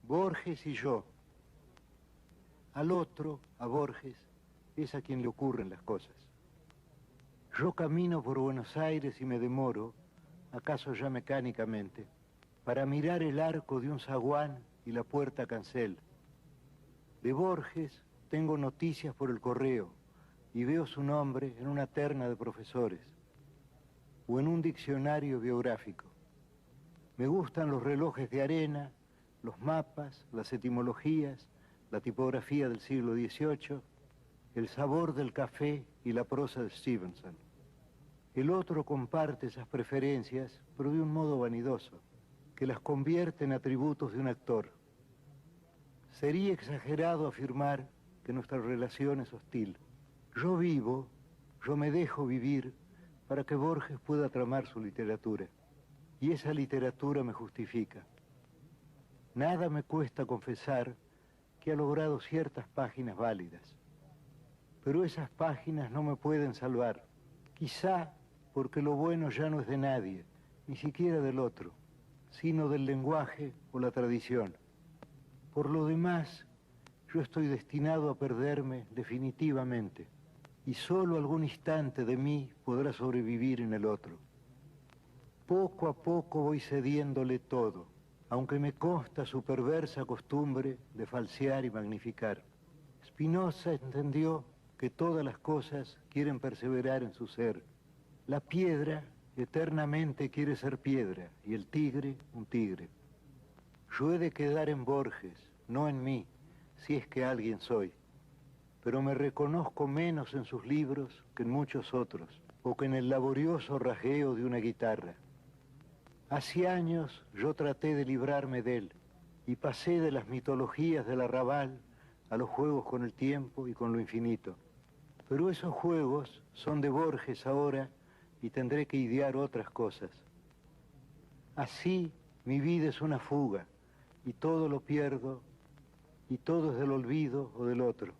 Borges y yo. Al otro, a Borges, es a quien le ocurren las cosas. Yo camino por Buenos Aires y me demoro, acaso ya mecánicamente, para mirar el arco de un zaguán y la puerta cancel. De Borges tengo noticias por el correo y veo su nombre en una terna de profesores o en un diccionario biográfico. Me gustan los relojes de arena, los mapas, las etimologías, la tipografía del siglo XVIII, el sabor del café y la prosa de Stevenson. El otro comparte esas preferencias, pero de un modo vanidoso, que las convierte en atributos de un actor. Sería exagerado afirmar que nuestra relación es hostil. Yo vivo, yo me dejo vivir para que Borges pueda tramar su literatura. Y esa literatura me justifica. Nada me cuesta confesar que ha logrado ciertas páginas válidas. Pero esas páginas no me pueden salvar. Quizá porque lo bueno ya no es de nadie, ni siquiera del otro, sino del lenguaje o la tradición. Por lo demás, yo estoy destinado a perderme definitivamente, y solo algún instante de mí podrá sobrevivir en el otro. Poco a poco voy cediéndole todo, aunque me consta su perversa costumbre de falsear y magnificar. Spinoza entendió que todas las cosas quieren perseverar en su ser. La piedra eternamente quiere ser piedra y el tigre un tigre. Yo he de quedar en Borges, no en mí, si es que alguien soy. Pero me reconozco menos en sus libros que en muchos otros, o que en el laborioso rasgueo de una guitarra. Hace años yo traté de librarme de él y pasé de las mitologías del arrabal a los juegos con el tiempo y con lo infinito. Pero esos juegos son de Borges ahora y tendré que idear otras cosas. Así mi vida es una fuga y todo lo pierdo y todo es del olvido o del otro.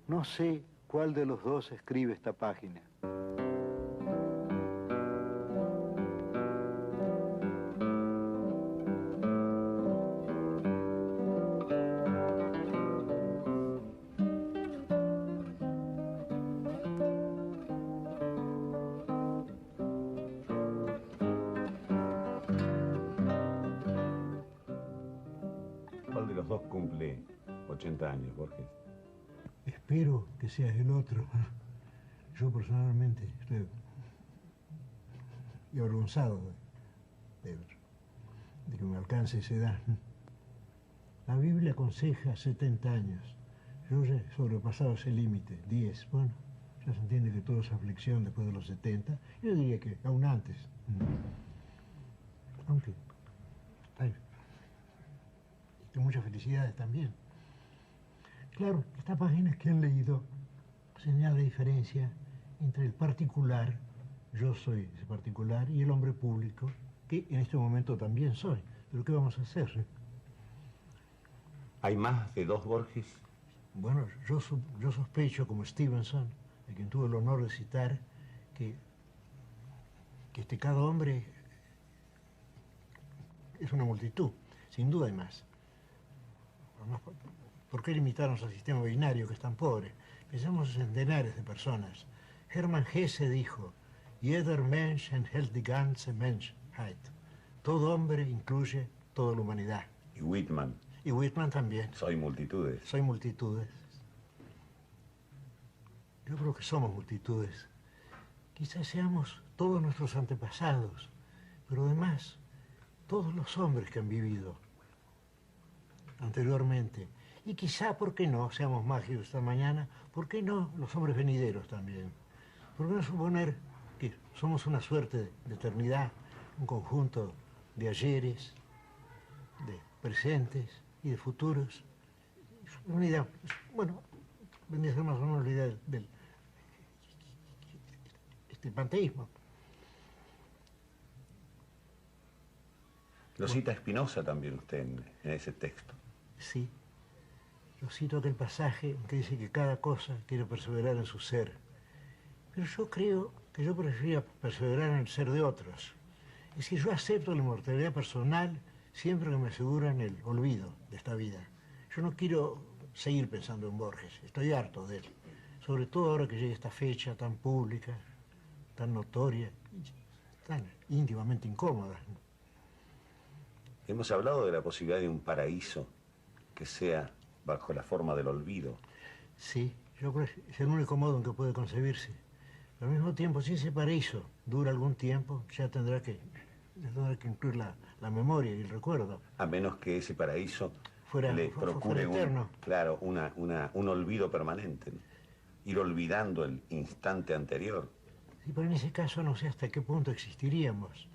No sé cuál de los dos escribe esta página. ¿Cuál de los dos cumple 80 años, Borges? Espero que seas el otro. Yo personalmente estoy avergonzado de que me alcance esa edad. La Biblia aconseja 70 años. Yo ya he sobrepasado ese límite, 10. Bueno, ya se entiende que todo es aflicción después de los 70. Yo diría que aún antes. Aunque hay muchas felicidades también. Claro, esta página que han leído señala la diferencia entre el particular, yo soy ese particular, y el hombre público, que en este momento también soy. Pero ¿qué vamos a hacer? ¿Hay más de dos Borges? Bueno, yo sospecho, como Stevenson, a quien tuve el honor de citar, que cada hombre es una multitud. Sin duda hay más. ¿Por qué limitarnos al sistema binario que es tan pobre? Pensemos en centenares de personas. Hermann Hesse dijo, jeder Mensch enthält die ganze Menschheit. Todo hombre incluye toda la humanidad. Y Whitman. Y Whitman también. Soy multitudes. Soy multitudes. Yo creo que somos multitudes. Quizás seamos todos nuestros antepasados, pero además todos los hombres que han vivido anteriormente. Y quizá, ¿por qué no? Seamos mágicos esta mañana, ¿por qué no los hombres venideros también? ¿Por qué no suponer que somos una suerte de eternidad, un conjunto de ayeres, de presentes y de futuros? Una idea, bueno, vendría a ser más o menos la idea del panteísmo. Lo cita Spinoza también usted en ese texto. Sí. Yo cito aquel pasaje que dice que cada cosa quiere perseverar en su ser. Pero yo creo que yo preferiría perseverar en el ser de otros. Es decir, yo acepto la inmortalidad personal siempre que me aseguran el olvido de esta vida. Yo no quiero seguir pensando en Borges, estoy harto de él, sobre todo ahora que llega esta fecha tan pública, tan notoria, tan íntimamente incómoda. Hemos hablado de la posibilidad de un paraíso que sea bajo la forma del olvido. Sí, yo creo que es el único modo en que puede concebirse. Pero al mismo tiempo, si ese paraíso dura algún tiempo, ya tendrá que incluir la memoria y el recuerdo. A menos que ese paraíso le fuera procure eterno. claro, un olvido permanente, ¿no? Ir olvidando el instante anterior. Sí, pero en ese caso no sé hasta qué punto existiríamos.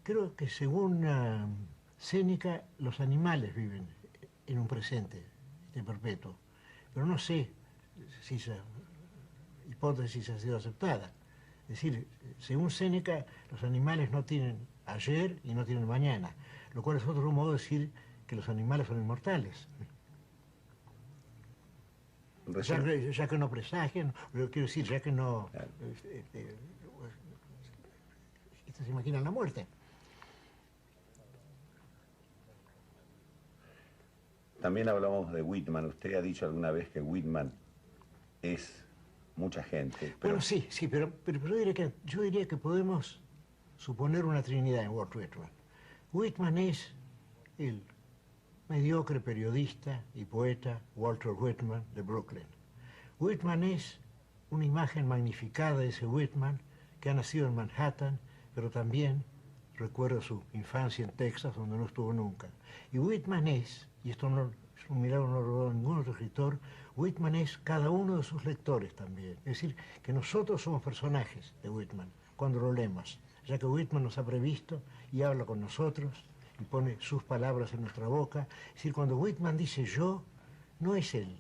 Creo que según Séneca, los animales viven en un presente perpetuo. Pero no sé si esa hipótesis ha sido aceptada. Es decir, según Séneca, los animales no tienen ayer y no tienen mañana, lo cual es otro modo de decir que los animales son inmortales. Ya que no presagian, quiero decir, ya que no Claro. se imaginan la muerte. También hablamos de Whitman. Usted ha dicho alguna vez que Whitman es mucha gente. Pero Bueno, sí, pero yo diría que podemos suponer una trinidad en Walt Whitman. Whitman es el mediocre periodista y poeta Walter Whitman de Brooklyn. Whitman es una imagen magnificada de ese Whitman que ha nacido en Manhattan, pero también recuerda su infancia en Texas, donde no estuvo nunca. Y Whitman es, y esto no es un milagro, no lo ha dado ningún otro escritor, Whitman es cada uno de sus lectores también. Es decir, que nosotros somos personajes de Whitman cuando lo leemos, ya que Whitman nos ha previsto y habla con nosotros y pone sus palabras en nuestra boca. Es decir, cuando Whitman dice yo, no es él,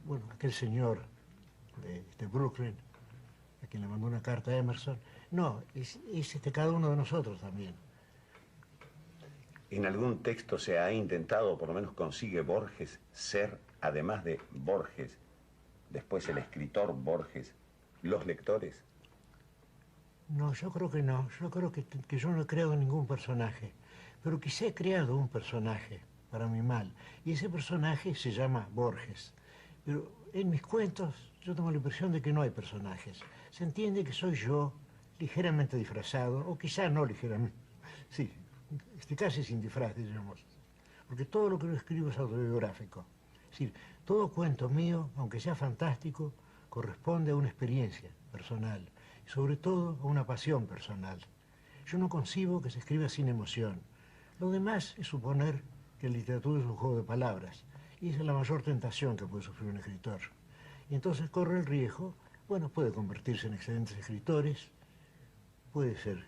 bueno, aquel señor de Brooklyn, a quien le mandó una carta a Emerson, no, es cada uno de nosotros también. en algún texto se ha intentado, por lo menos consigue Borges, ser, además de Borges, después el escritor Borges, los lectores. No, yo creo que no. Yo creo que yo no he creado ningún personaje. Pero quizá he creado un personaje, para mi mal. Y ese personaje se llama Borges. Pero en mis cuentos yo tengo la impresión de que no hay personajes. Se entiende que soy yo, ligeramente disfrazado, o quizá no ligeramente. Sí, casi sin disfraz, diríamos. Porque todo lo que yo escribo es autobiográfico. Es decir, todo cuento mío, aunque sea fantástico, corresponde a una experiencia personal. Y sobre todo a una pasión personal. Yo no concibo que se escriba sin emoción. Lo demás es suponer que la literatura es un juego de palabras. Y esa es la mayor tentación que puede sufrir un escritor. Y entonces corre el riesgo, bueno, puede convertirse en excelentes escritores, puede ser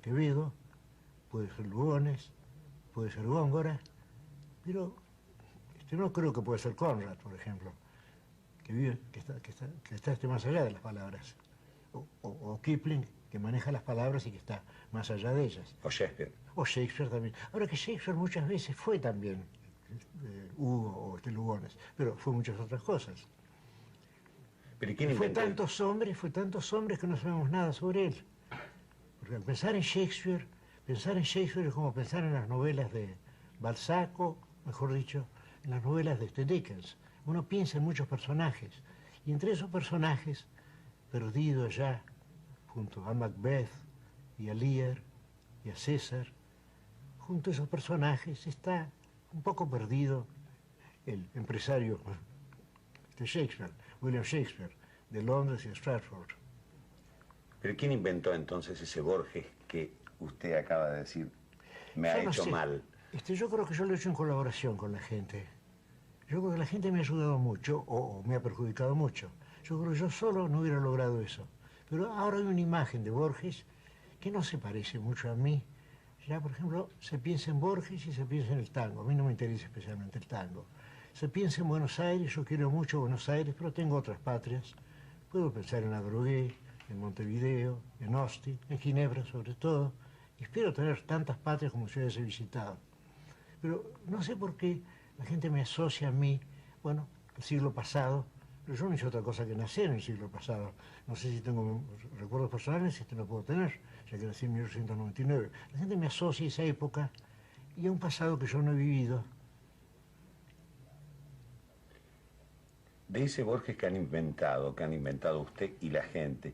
Quevedo, puede ser Lugones, puede ser Góngora, pero no creo que pueda ser Conrad, por ejemplo, que está más allá de las palabras, o Kipling, que maneja las palabras y que está más allá de ellas. O Shakespeare. O Shakespeare también. Ahora que Shakespeare muchas veces fue también Hugo o Lugones, pero fue muchas otras cosas. ¿Pero quién Fue inventó? tantos hombres que no sabemos nada sobre él. Porque al pensar en Shakespeare es como pensar en las novelas de Balzac, o, mejor dicho, en las novelas de Dickens. Uno piensa en muchos personajes, y entre esos personajes, perdidos ya, junto a Macbeth y a Lear y a César, junto a esos personajes está un poco perdido el empresario de Shakespeare, William Shakespeare, de Londres y de Stratford. ¿Pero quién inventó entonces ese Borges que usted acaba de decir me ha Yo no hecho sé. mal? Yo creo que yo lo he hecho en colaboración con la gente. Yo creo que la gente me ha ayudado mucho o me ha perjudicado mucho. Yo creo que yo solo no hubiera logrado eso. Pero ahora hay una imagen de Borges que no se parece mucho a mí. Ya, por ejemplo, se piensa en Borges y se piensa en el tango. A mí no me interesa especialmente el tango. Se piensa en Buenos Aires, yo quiero mucho Buenos Aires, pero tengo otras patrias. Puedo pensar en Adrogué, en Montevideo, en Austin, en Ginebra sobre todo. Y espero tener tantas patrias como ciudades he visitado. Pero no sé por qué la gente me asocia a mí, bueno, el siglo pasado, Pero yo no hice otra cosa que nacer en el siglo pasado. No sé si tengo recuerdos personales, no puedo tener, ya que nací en 1899. La gente me asocia a esa época y a un pasado que yo no he vivido. De ese Borges que han inventado usted y la gente,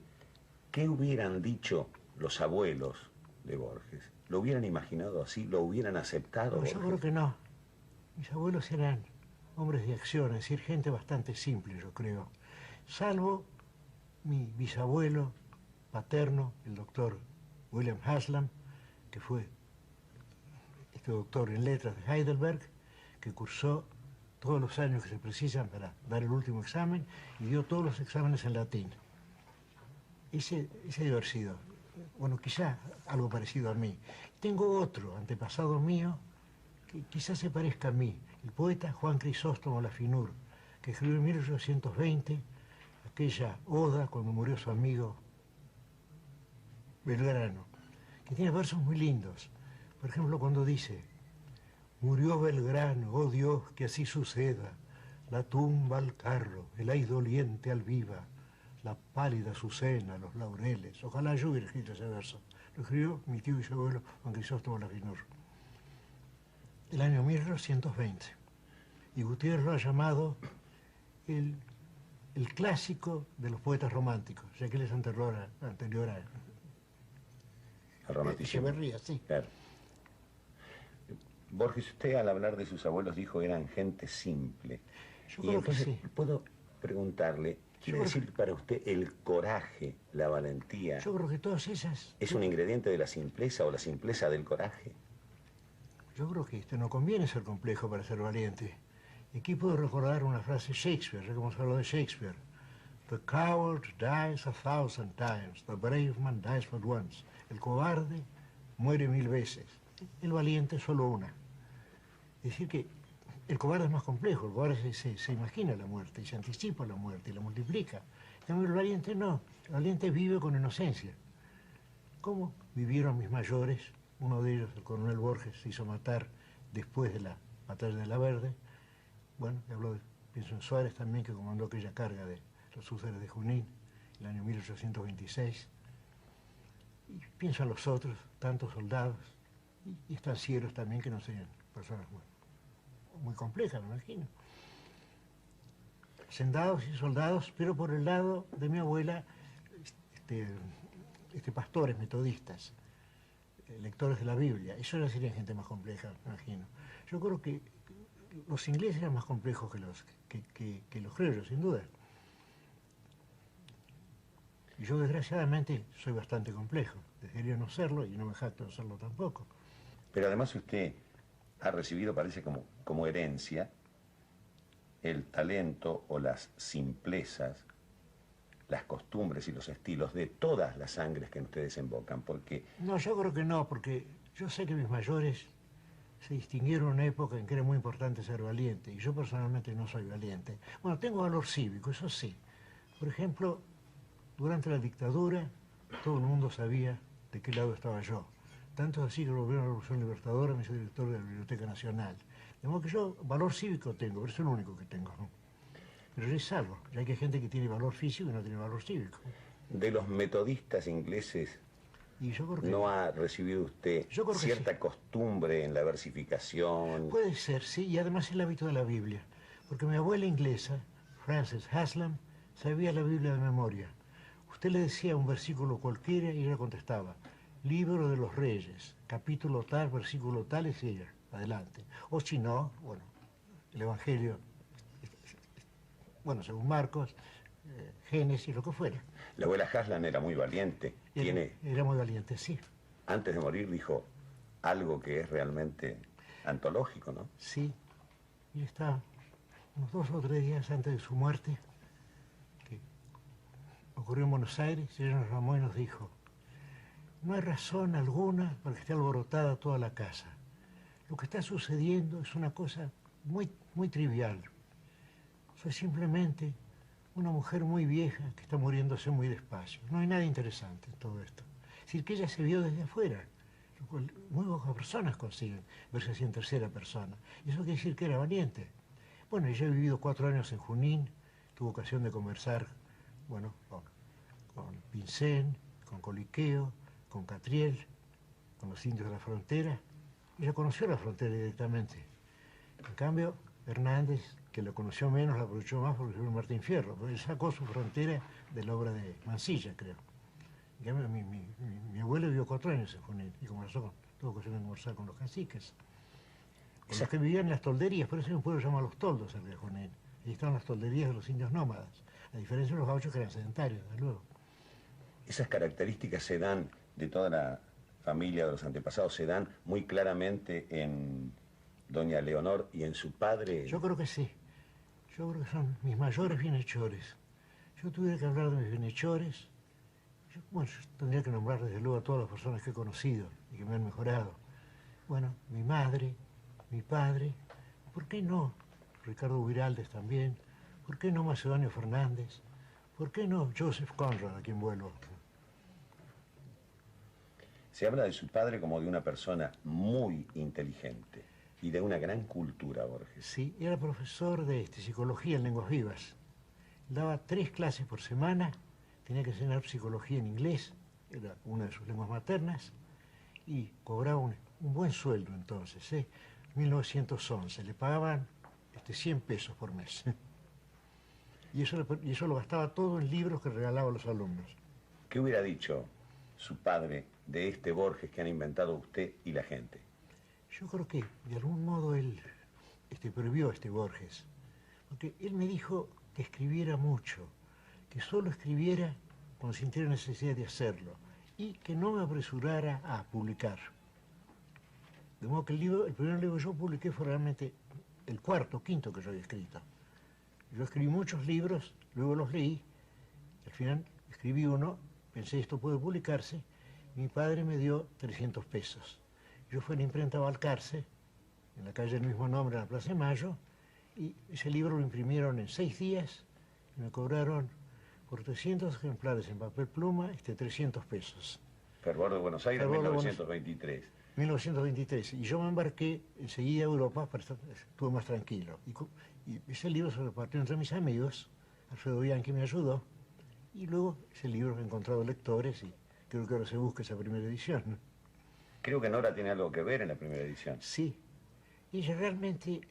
¿qué hubieran dicho los abuelos de Borges? ¿Lo hubieran imaginado así? ¿Lo hubieran aceptado? No, yo creo que no. Mis abuelos eran hombres de acción, es decir, gente bastante simple, yo creo. Salvo mi bisabuelo paterno, el doctor William Haslam, que fue este doctor en letras de Heidelberg, que cursó todos los años que se precisan para dar el último examen y dio todos los exámenes en latín. Ese debe haber sido, bueno, quizá algo parecido a mí. Tengo otro antepasado mío que quizás se parezca a mí, el poeta Juan Crisóstomo Lafinur, que escribió en 1820 aquella oda cuando murió su amigo Belgrano, que tiene versos muy lindos. Por ejemplo, cuando dice: murió Belgrano, oh Dios, que así suceda, la tumba al carro, el aire doliente al viva, la pálida azucena, los laureles. Ojalá yo hubiera escrito ese verso. Lo escribió mi tío y su abuelo Juan Crisóstomo Lafinur, el año 1820. Y Gutiérrez lo ha llamado el clásico de los poetas románticos, ya que él es anterior a al romanticismo. Echeverría, sí. Claro. Borges, usted al hablar de sus abuelos dijo que eran gente simple. Yo Y creo que entonces sí. puedo preguntarle, ¿quiere Yo- decir para usted el coraje, la valentía, Yo creo que todas esas... es un ingrediente de la simpleza o la simpleza del coraje? Yo creo que no conviene ser complejo para ser valiente. Y aquí puedo recordar una frase de Shakespeare, ya que hemos hablado de Shakespeare. The coward dies 1,000 times, the brave man dies but once. El cobarde muere 1000 veces, el valiente solo una. Es decir que el cobarde es más complejo, el cobarde se imagina la muerte y se anticipa la muerte y la multiplica. En cambio, el valiente no, el valiente vive con inocencia. ¿Cómo vivieron mis mayores? Uno de ellos, el coronel Borges, se hizo matar después de la batalla de La Verde. Bueno, pienso en Suárez también, que comandó aquella carga de los húsares de Junín, el año 1826. Y pienso en los otros, tantos soldados, y estancieros también, que no sean personas muy complejas, me imagino. Sendados y soldados, pero por el lado de mi abuela, pastores metodistas, lectores de la Biblia. Eso ya sería gente más compleja, me imagino. Yo creo que los ingleses eran más complejos que los criollos, sin duda. Y yo, desgraciadamente, soy bastante complejo. Debería no serlo y no me jacto de serlo tampoco. Pero además usted ha recibido, parece como herencia, el talento o las simplezas, las costumbres y los estilos de todas las sangres que en ustedes desembocan, porque... No, yo creo que no, porque yo sé que mis mayores se distinguieron en una época en que era muy importante ser valiente, y yo personalmente no soy valiente. Bueno, tengo valor cívico, eso sí. Por ejemplo, durante la dictadura, todo el mundo sabía de qué lado estaba yo. Tanto así que el gobierno de la Revolución Libertadora me hizo director de la Biblioteca Nacional. De modo que yo valor cívico tengo, pero eso es lo único que tengo, ¿no? Pero es algo, ya que hay gente que tiene valor físico y no tiene valor cívico. De los metodistas ingleses, Y yo creo que ¿no ha recibido usted Yo creo que cierta sí. costumbre en la versificación? puede ser, sí, y además el hábito de la Biblia. Porque mi abuela inglesa, Frances Haslam, sabía la Biblia de memoria. Usted le decía un versículo cualquiera y ella contestaba: Libro de los Reyes, capítulo tal, versículo tal, y ella, adelante. O si no, bueno, el Evangelio, bueno, según Marcos, Génesis, lo que fuera. La abuela Haslan era muy valiente. Era muy valiente, sí. Antes de morir dijo algo que es realmente antológico, ¿no? Sí. Y está unos 2 o 3 días antes de su muerte, que ocurrió en Buenos Aires, y ella nos llamó y nos dijo: no hay razón alguna para que esté alborotada toda la casa. Lo que está sucediendo es una cosa muy trivial. Soy simplemente una mujer muy vieja que está muriéndose muy despacio. No hay nada interesante en todo esto. Es decir, que ella se vio desde afuera, lo cual muy pocas personas consiguen verse así en tercera persona. Y eso quiere decir que era valiente. Bueno, ella ha vivido 4 años en Junín, tuvo ocasión de conversar, bueno, con Pincén, con Coliqueo, con Catriel, con los indios de la frontera. Ella conoció la frontera directamente. En cambio, Hernández, que lo conoció menos, la aprovechó más porque fue Martín Fierro. Él sacó su frontera de la obra de Mansilla, creo. En cambio, mi abuelo vivió 4 años en Junín y conversó tuvo ocasión de conversar con los caciques. Con los que vivían en las tolderías, por eso hay un pueblo llamado Los Toldos, cerca de Junín. Ahí estaban las tolderías de los indios nómadas, a diferencia de los gauchos que eran sedentarios, desde luego. Esas características se dan de toda la familia de los antepasados, se dan muy claramente en doña Leonor y en su padre. Yo creo que sí. Yo creo que son mis mayores bienhechores. Yo tuviera que hablar de mis bienhechores. Bueno, yo tendría que nombrar desde luego a todas las personas que he conocido y que me han mejorado. Bueno, mi madre, mi padre, ¿por qué no Ricardo Viraldes también? ¿Por qué no Macedonio Fernández? ¿Por qué no Joseph Conrad, a quien vuelvo? Se habla de su padre como de una persona muy inteligente y de una gran cultura, Borges. Sí, era profesor de psicología en lenguas vivas. Daba 3 clases por semana, tenía que enseñar psicología en inglés, era una de sus lenguas maternas, y cobraba un buen sueldo entonces, 1911. Le pagaban 100 pesos por mes. Y eso lo gastaba todo en libros que regalaba a los alumnos. ¿Qué hubiera dicho su padre de este Borges que han inventado usted y la gente? Yo creo que de algún modo él prohibió a Borges, porque él me dijo que escribiera mucho, que solo escribiera cuando sintiera necesidad de hacerlo y que no me apresurara a publicar. De modo que el primer libro que yo publiqué fue realmente el 4º o 5º que yo había escrito. Yo escribí muchos libros, luego los leí, al final escribí uno, pensé esto puede publicarse, mi padre me dio 300 pesos. Yo fui a la imprenta Balcarce, en la calle del mismo nombre, en la Plaza de Mayo, y ese libro lo imprimieron en 6 días y me cobraron por 300 ejemplares en papel pluma 300 pesos. Fervor de Buenos Aires, 1923. 1923. Y yo me embarqué enseguida a Europa, estuve más tranquilo. Y ese libro se repartió entre mis amigos, Alfredo Bianchi me ayudó, y luego ese libro he encontrado lectores y creo que ahora se busca esa primera edición. Creo que Nora tiene algo que ver en la primera edición. Sí. Ella realmente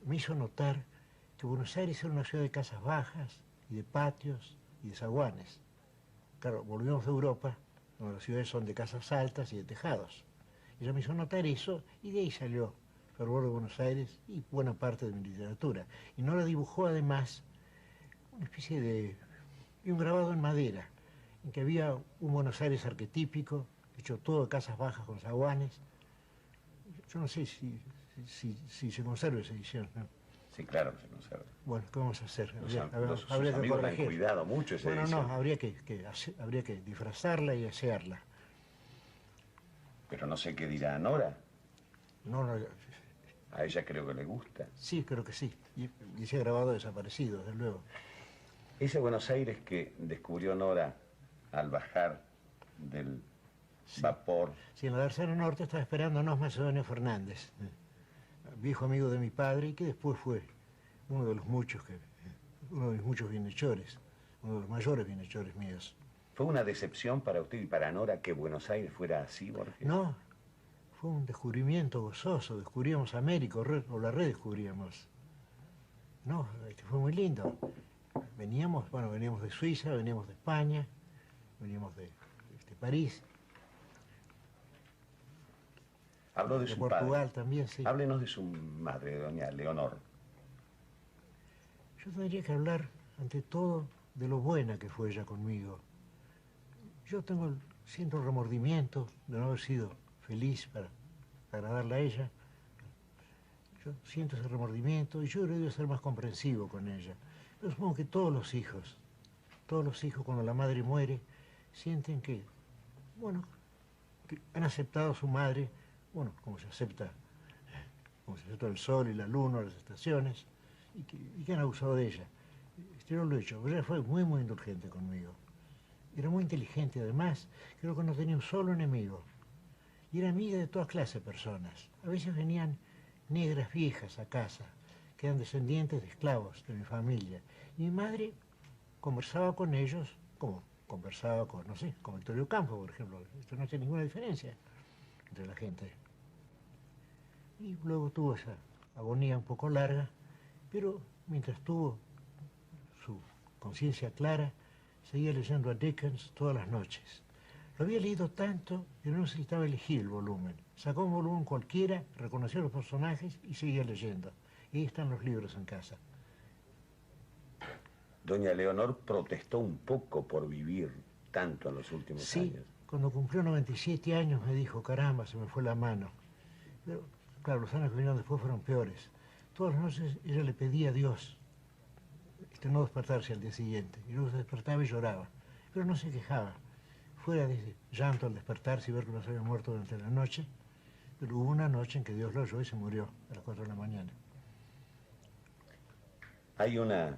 me hizo notar que Buenos Aires era una ciudad de casas bajas, y de patios, y de zaguanes. Claro, volvimos de Europa, donde las ciudades son de casas altas y de tejados. Ella me hizo notar eso, y de ahí salió Fervor de Buenos Aires y buena parte de mi literatura. Y Nora dibujó además una especie de un grabado en madera, en que había un Buenos Aires arquetípico, hecho todo de casas bajas con zaguanes. Yo no sé si se conserva esa edición, ¿no? Sí, claro que se conserva. Bueno, ¿qué vamos a hacer? Sus amigos la han cuidado mucho esa edición. No, habría que disfrazarla y asearla. Pero no sé qué dirá Nora. No, a ella creo que le gusta. Sí, creo que sí. Y ese grabado desaparecido, desde luego. Ese Buenos Aires que descubrió Nora al bajar del vapor. Sí, en la Tercera Norte estaba esperándonos Macedonio Fernández, viejo amigo de mi padre y que después fue uno de mis muchos bienhechores, uno de los mayores bienhechores míos. ¿Fue una decepción para usted y para Nora que Buenos Aires fuera así, Borges? No, fue un descubrimiento gozoso, descubríamos América o la redescubríamos. No, fue muy lindo. Veníamos de Suiza, veníamos de España, veníamos de París. Habló de su Portugal padre. También, sí. Háblenos de su madre, de doña Leonor. Yo tendría que hablar, ante todo, de lo buena que fue ella conmigo. Yo siento remordimiento de no haber sido feliz para agradarla a ella. Yo siento ese remordimiento y yo debería ser más comprensivo con ella. Pero supongo que todos los hijos cuando la madre muere, sienten que han aceptado a su madre, como se acepta el sol y la luna, las estaciones, y que han abusado de ella. Yo no lo he hecho, pero ella fue muy, muy indulgente conmigo. Era muy inteligente, además, creo que no tenía un solo enemigo. Y era amiga de toda clase de personas. A veces venían negras viejas a casa, que eran descendientes de esclavos de mi familia. Y mi madre conversaba con ellos como conversaba con, no sé, con Victorio Campo, por ejemplo. Esto no hace ninguna diferencia entre la gente. Y luego tuvo esa agonía un poco larga, pero mientras tuvo su conciencia clara, seguía leyendo a Dickens todas las noches. Lo había leído tanto que no necesitaba elegir el volumen. Sacó un volumen cualquiera, reconoció los personajes y seguía leyendo. Y ahí están los libros en casa. Doña Leonor protestó un poco por vivir tanto en los últimos años. Sí, cuando cumplió 97 años me dijo, caramba, se me fue la mano. Pero, claro, los años que vinieron después fueron peores. Todas las noches ella le pedía a Dios no despertarse al día siguiente. Y luego se despertaba y lloraba. Pero no se quejaba. Fuera de ese llanto al despertarse y ver que no se había muerto durante la noche, pero hubo una noche en que Dios lo oyó y se murió a las 4 de la mañana. Hay una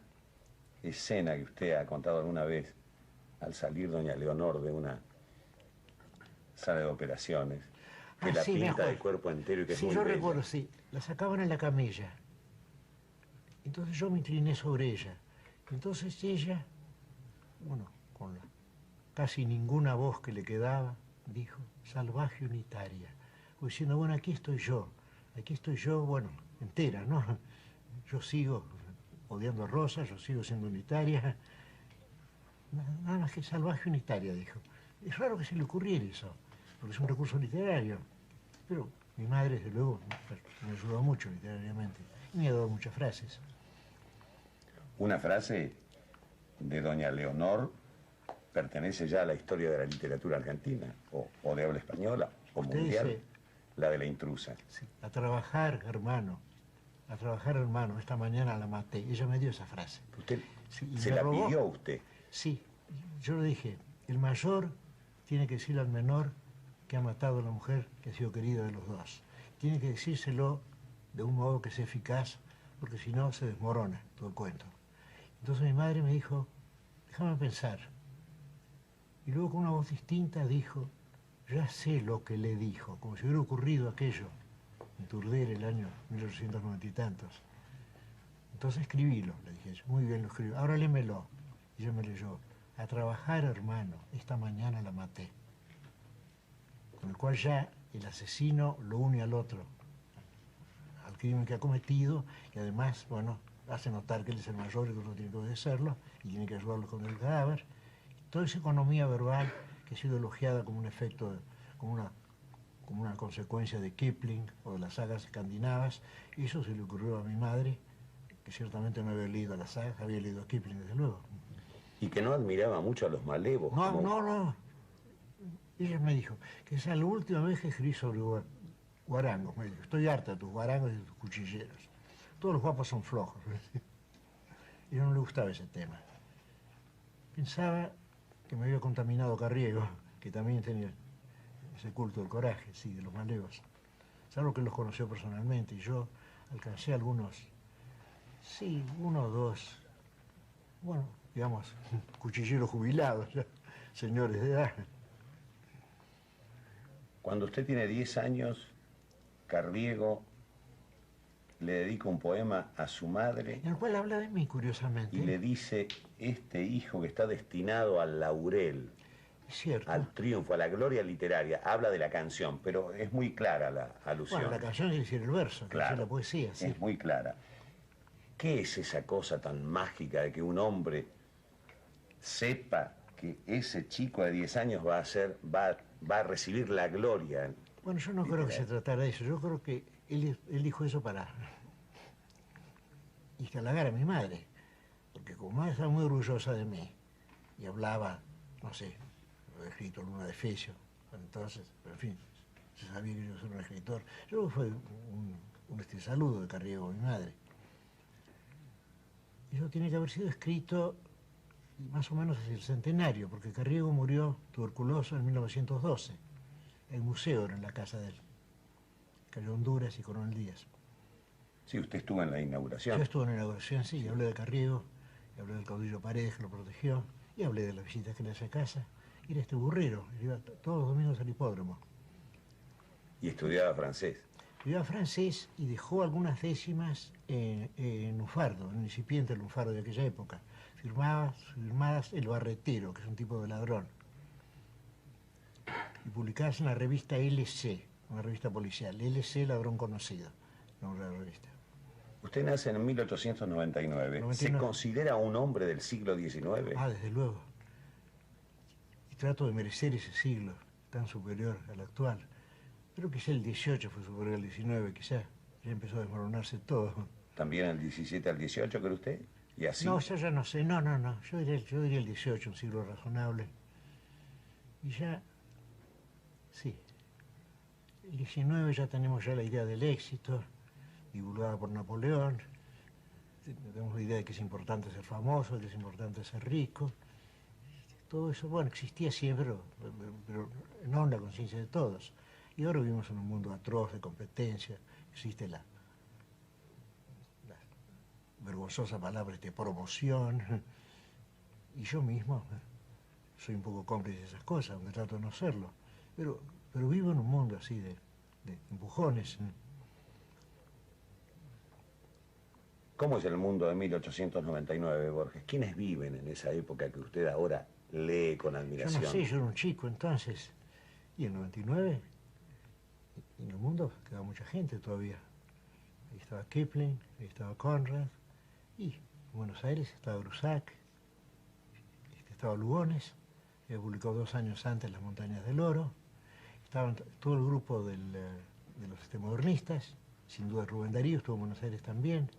escena que usted ha contado alguna vez al salir doña Leonor de una sala de operaciones, que la sí, pinta de cuerpo entero y que es muy yo bella. recuerdo, sí. La sacaban en la camilla. Entonces yo me incliné sobre ella. Entonces ella, bueno, con la casi ninguna voz que le quedaba, dijo, salvaje unitaria. Como diciendo, bueno, aquí estoy yo, bueno, entera, ¿no? Yo sigo odiando a Rosa, yo sigo siendo unitaria. Nada más que salvaje unitaria, dijo. Es raro que se le ocurriera eso, porque es un recurso literario. Pero mi madre, desde luego, me ayudó mucho literariamente y me ha dado muchas frases. Una frase de doña Leonor pertenece ya a la historia de la literatura argentina, o de habla española, o Usted mundial, dice, la de la intrusa. Sí, a trabajar, hermano, esta mañana la maté. Ella me dio esa frase. ¿Usted Sí, se me la robó. pidió a usted? Sí, yo le dije, el mayor tiene que decirle al menor que ha matado a la mujer que ha sido querida de los dos. Tiene que decírselo de un modo que sea eficaz, porque si no se desmorona todo el cuento. Entonces mi madre me dijo, déjame pensar. Y luego con una voz distinta dijo, ya sé lo que le dijo, como si hubiera ocurrido aquello en Turdera el año 1890 y tantos. Entonces escribílo, le dije yo. Muy bien, lo escribí. Ahora lémelo. Y ella me leyó, a trabajar, hermano, esta mañana la maté. Con el cual ya el asesino lo une al otro, al crimen que ha cometido, y además, bueno, hace notar que él es el mayor y que uno tiene que obedecerlo, y tiene que ayudarlo con el cadáver. Toda esa economía verbal que ha sido elogiada como un efecto, como una consecuencia de Kipling o de las sagas escandinavas, eso se le ocurrió a mi madre, que ciertamente no había leído las sagas, había leído a Kipling, desde luego. Y que no admiraba mucho a los malevos. No. Ella me dijo que esa es la última vez que escribí sobre guarangos. Me dijo, estoy harta de tus guarangos y de tus cuchilleros. Todos los guapos son flojos. Y a ella no le gustaba ese tema. Pensaba que me había contaminado Carriego, que también tenía ese culto del coraje, sí, de los malevos. Salvo que los conoció personalmente y yo alcancé algunos, sí, uno o dos, bueno, digamos, cuchilleros jubilados, ya, señores de edad. Cuando usted tiene 10 años, Carriego le dedica un poema a su madre. En el cual habla de mí, curiosamente. Y le dice, este hijo que está destinado al laurel, es cierto, al triunfo, a la gloria literaria. Habla de la canción, pero es muy clara la alusión. Bueno, la canción es decir el verso, claro, es la poesía, sí. Es muy clara. ¿Qué es esa cosa tan mágica de que un hombre sepa que ese chico de 10 años va a recibir la gloria? Bueno, yo no creo que se tratara de eso. Yo creo que él dijo eso para halagar a mi madre. Porque como madre estaba muy orgullosa de mí y hablaba, no sé, lo he escrito Luna de Efesio, entonces, pero en fin, se sabía que yo era un escritor. Yo creo que fue un saludo de Carriego a mi madre. Eso tiene que haber sido escrito más o menos hacia el centenario, porque Carriego murió tuberculoso en 1912. El museo era en la casa de él. Cayó Honduras y Coronel Díaz. Sí, usted estuvo en la inauguración. Yo estuve en la inauguración, sí, y hablé de Carriego, y hablé del caudillo Paredes que lo protegió, y hablé de las visitas que le hacía a casa. Y era este burrero, él iba todos los domingos al hipódromo. Y estudiaba francés. estudiaba francés y dejó algunas décimas en lunfardo, en un incipiente lunfardo de aquella época, firmadas El Barretero, que es un tipo de ladrón, y publicadas en la revista LC, una revista policial, LC Ladrón Conocido, nombre de la revista. Usted nace en 1899. 99. ¿Se considera un hombre del siglo XIX? Ah, desde luego. Y trato de merecer ese siglo tan superior al actual. Creo que ya el 18 fue superior al 19, quizá. Ya empezó a desmoronarse todo. ¿También el 17 al 18, cree usted? ¿Y así? No, ya no sé. No. Yo diría el 18, un siglo razonable. Y ya, sí. El 19 ya tenemos ya la idea del éxito, divulgada por Napoleón. Tenemos la idea de que es importante ser famoso, de que es importante ser rico. Todo eso, bueno, existía siempre, pero no en la conciencia de todos. Y ahora vivimos en un mundo atroz de competencia. Existe la vergonzosa palabra de promoción. Y yo mismo soy un poco cómplice de esas cosas, aunque trato de no serlo. Pero vivo en un mundo así de empujones. ¿Cómo es el mundo de 1899, Borges? ¿Quiénes viven en esa época que usted ahora lee con admiración? Yo no sé, yo era un chico entonces. Y en 99, en el mundo quedaba mucha gente todavía. Ahí estaba Kipling, ahí estaba Conrad, y en Buenos Aires estaba Brusac, estaba Lugones, había publicado 2 años antes Las Montañas del Oro, estaban todo el grupo de los modernistas, sin duda Rubén Darío estuvo en Buenos Aires también.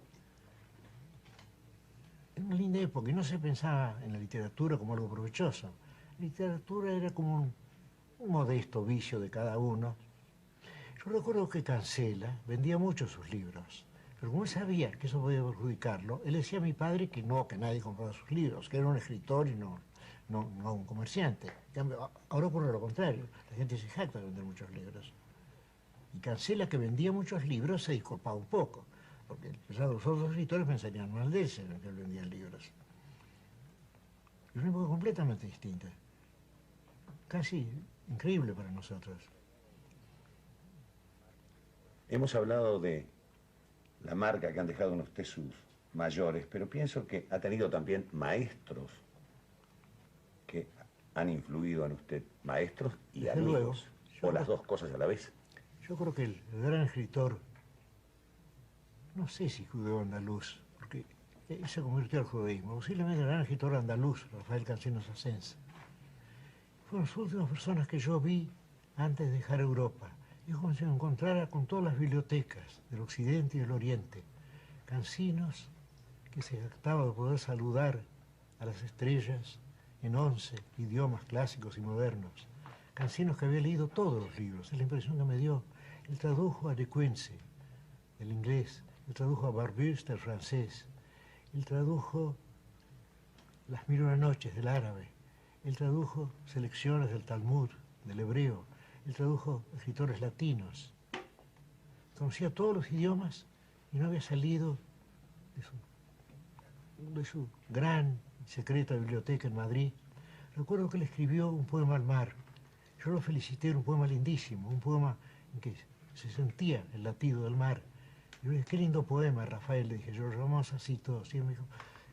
Era una linda época y no se pensaba en la literatura como algo provechoso. La literatura era como un modesto vicio de cada uno. Yo recuerdo que Cancela vendía mucho sus libros, pero como él sabía que eso podía perjudicarlo, él decía a mi padre que no, que nadie compraba sus libros, que era un escritor y no un comerciante. En cambio, ahora ocurre lo contrario, la gente se jacta de vender muchos libros. Y Cancela, que vendía muchos libros, se disculpaba un poco, porque los otros escritores pensarían mal de él, que él vendía libros. Es una época completamente distinta, casi increíble para nosotros. Hemos hablado de la marca que han dejado en usted sus mayores, pero pienso que ha tenido también maestros que han influido en usted, maestros y Desde amigos, luego. o las dos cosas a la vez. Yo creo que el gran escritor, no sé si judeo andaluz, porque él se convirtió al judaísmo, posiblemente el gran escritor andaluz, Rafael Cansenos Asens, fueron las últimas personas que yo vi antes de dejar Europa. Es como si me encontrara con todas las bibliotecas del occidente y del oriente. Cansinos, que se jactaba de poder saludar a las estrellas en 11 idiomas clásicos y modernos. Cansinos que había leído todos los libros, es la impresión que me dio. Él tradujo a De Quincy, del inglés, él tradujo a Barbusse, del francés, él tradujo Las 1001 noches, del árabe, él tradujo selecciones del Talmud, del hebreo, él tradujo escritores latinos. Conocía todos los idiomas y no había salido de su gran y secreta biblioteca en Madrid. Recuerdo que él escribió un poema al mar. Yo lo felicité, era un poema lindísimo, un poema en que se sentía el latido del mar. Y yo le dije, qué lindo poema, Rafael, le dije, yo vamos así todos. Y él me dijo,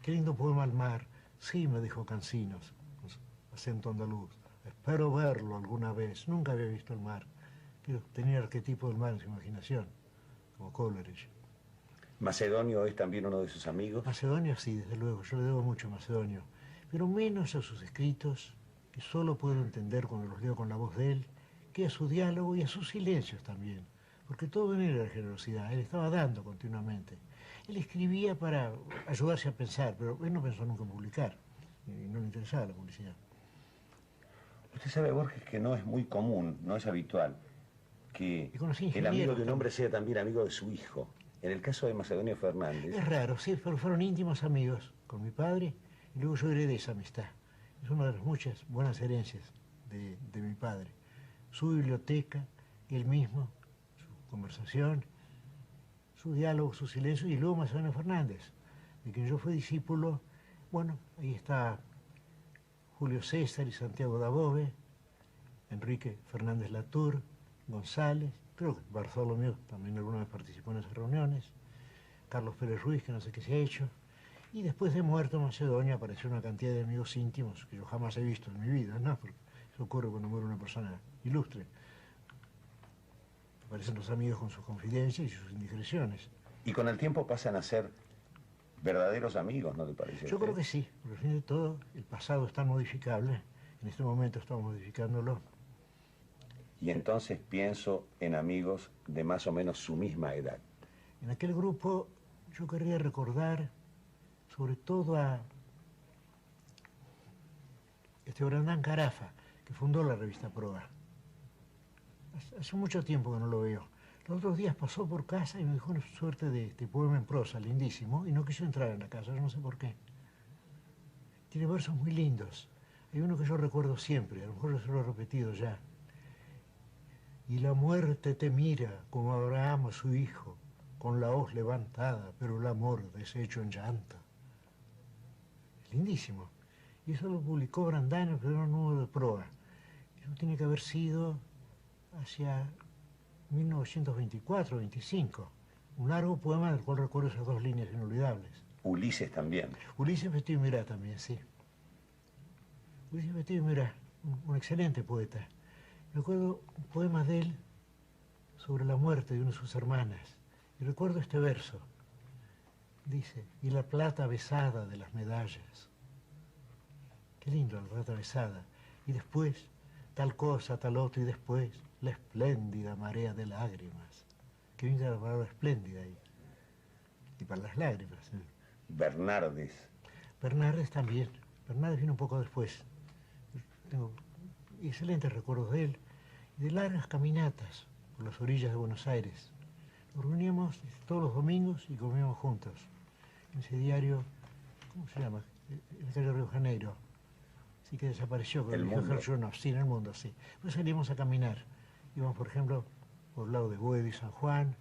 qué lindo poema al mar. Sí, me dijo Cansinos, con su acento andaluz. Espero verlo alguna vez. Nunca había visto el mar. Pero tenía el arquetipo del mar en su imaginación, como Coleridge. ¿Macedonio es también uno de sus amigos? Macedonio, sí, desde luego. Yo le debo mucho a Macedonio. Pero menos a sus escritos, que solo puedo entender cuando los leo con la voz de él, que a su diálogo y a sus silencios también. Porque todo en él era generosidad. Él estaba dando continuamente. Él escribía para ayudarse a pensar, pero él no pensó nunca en publicar. Y no le interesaba la publicidad. Usted sabe, Borges, que no es muy común, no es habitual, que el amigo de un hombre sea también amigo de su hijo. En el caso de Macedonio Fernández... Es raro, sí, pero fueron íntimos amigos con mi padre y luego yo heredé esa amistad. Es una de las muchas buenas herencias de mi padre. Su biblioteca, él mismo, su conversación, su diálogo, su silencio, y luego Macedonio Fernández, de quien yo fui discípulo. Bueno, ahí está Julio César y Santiago Dabove, Enrique Fernández Latour, González, creo que Bartholomew también alguna vez participó en esas reuniones, Carlos Pérez Ruiz, que no sé qué se ha hecho, y después de muerto Macedonia apareció una cantidad de amigos íntimos que yo jamás he visto en mi vida, ¿no? Porque eso ocurre cuando muere una persona ilustre. Aparecen los amigos con sus confidencias y sus indiscreciones. Y con el tiempo pasan a ser verdaderos amigos, ¿no te parece? Yo creo que sí, porque al fin de todo el pasado es tan modificable, en este momento estamos modificándolo. Y entonces pienso en amigos de más o menos su misma edad. En aquel grupo yo querría recordar sobre todo a Brandán Carafa, que fundó la revista Proa. Hace mucho tiempo que no lo veo. Los otros días pasó por casa y me dijo una suerte de poema en prosa, lindísimo, y no quiso entrar en la casa, yo no sé por qué. Tiene versos muy lindos. Hay uno que yo recuerdo siempre, a lo mejor yo se lo he repetido ya. Y la muerte te mira como Abraham a su hijo, con la hoz levantada, pero el amor deshecho en llanto. Es lindísimo. Y eso lo publicó Brandán en el primer número de Proa. Eso tiene que haber sido hacia 1924-25. Un largo poema del cual recuerdo esas dos líneas inolvidables. Ulises también. Ulises Vestido y Mirá también, sí. Ulises Vestido y Mirá, un excelente poeta. Recuerdo un poema de él sobre la muerte de una de sus hermanas. Y recuerdo este verso. Dice, y la plata besada de las medallas. Qué lindo la plata besada. Y después, tal cosa, tal otro, y después, la espléndida marea de lágrimas. Qué linda la palabra espléndida ahí. Y para las lágrimas. Bernardes. Bernardes también. Bernardes vino un poco después. Tengo excelentes recuerdos de él. Y de largas caminatas por las orillas de Buenos Aires. Nos reuníamos todos los domingos y comíamos juntos. En ese diario, ¿cómo se llama? El diario Río de Janeiro. Sí que desapareció, pero El dijo Mundo. no, sí, en El Mundo, sí. Pues salíamos a caminar. Íbamos, por ejemplo, por el lado de Boedo y San Juan,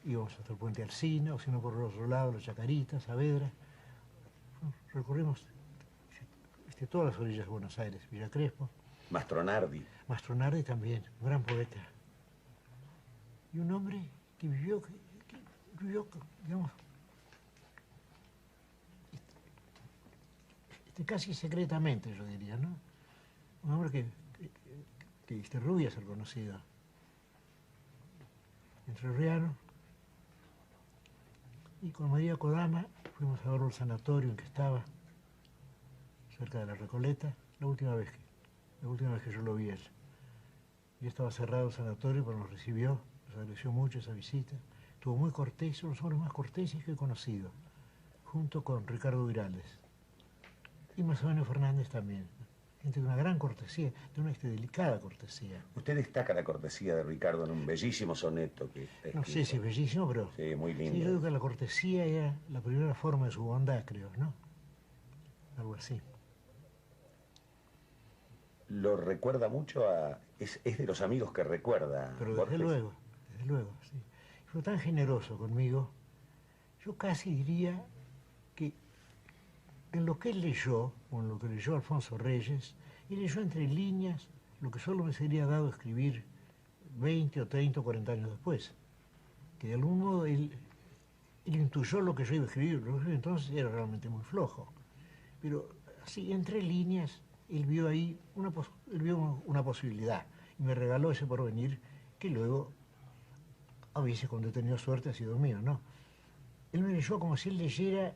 íbamos hasta el puente Alsina, o si no por el otro lado, Las Chacaritas, Saavedra. Recorrimos todas las orillas de Buenos Aires, Villa Crespo. Mastronardi. Mastronardi también, un gran poeta. Y un hombre que vivió, digamos, casi secretamente, yo diría, ¿no? Un hombre que Rubia ser conocido. Entrerriano. Y con María Kodama fuimos a verlo al sanatorio en que estaba, cerca de la Recoleta, la última vez que yo lo vi él. Y estaba cerrado el sanatorio, pero nos recibió, nos agradeció mucho esa visita. Estuvo muy cortés, uno de los hombres más corteses que he conocido, junto con Ricardo Virales. Y Macedonio Fernández también. Gente de una gran cortesía, de una delicada cortesía. Usted destaca la cortesía de Ricardo en un bellísimo soneto que está No sé si es bellísimo, pero... Sí, muy lindo. Sí, yo digo que la cortesía era la primera forma de su bondad, creo, ¿no? Algo así. Lo recuerda mucho a... Es de los amigos que recuerda. Pero Borges. desde luego, sí. Fue tan generoso conmigo, yo casi diría que en lo que él leyó, o en lo que leyó Alfonso Reyes, él leyó entre líneas lo que solo me sería dado escribir 20 o 30 o 40 años después. Que de algún modo él intuyó lo que yo iba a escribir, lo que yo escribí entonces era realmente muy flojo. Pero así, entre líneas, él vio ahí una posibilidad y me regaló ese porvenir que luego, a veces cuando he tenido suerte, ha sido mío, ¿no? Él me leyó como si él leyera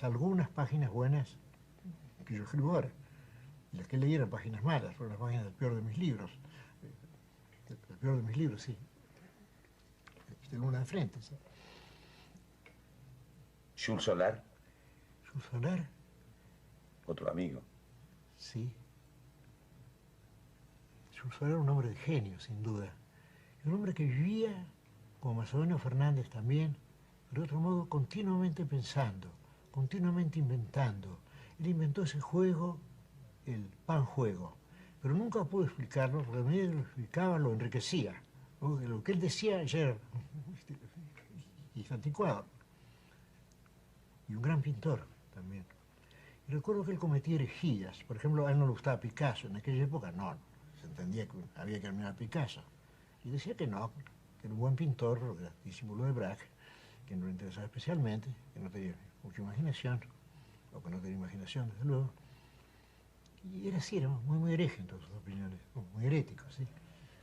algunas páginas buenas que yo escribo ahora. Y las que leí eran páginas malas, fueron las páginas del peor de mis libros. El peor de mis libros, sí. Tengo una de frente, ¿sí? Jules Solar, Jules Solar, otro amigo. sí. Jules Solar era un hombre de genio, sin duda. Un hombre que vivía, como Macedonio Fernández también, pero de otro modo continuamente pensando, continuamente inventando. Él inventó ese juego, el pan-juego, pero nunca pudo explicarlo, porque a medida que lo explicaba lo enriquecía. ¿No? Lo que él decía ya era y anticuado. Y un gran pintor también. Y recuerdo que él cometía herejías. Por ejemplo, a él no le gustaba Picasso. En aquella época no, se entendía que había que admirar a Picasso. Y decía que no, que era un buen pintor, que era discípulo de Braque, que no le interesaba especialmente, que no tenía mucha imaginación, o que no tenía imaginación, desde luego. Y era así, era muy hereje en todas sus opiniones, muy herético, sí,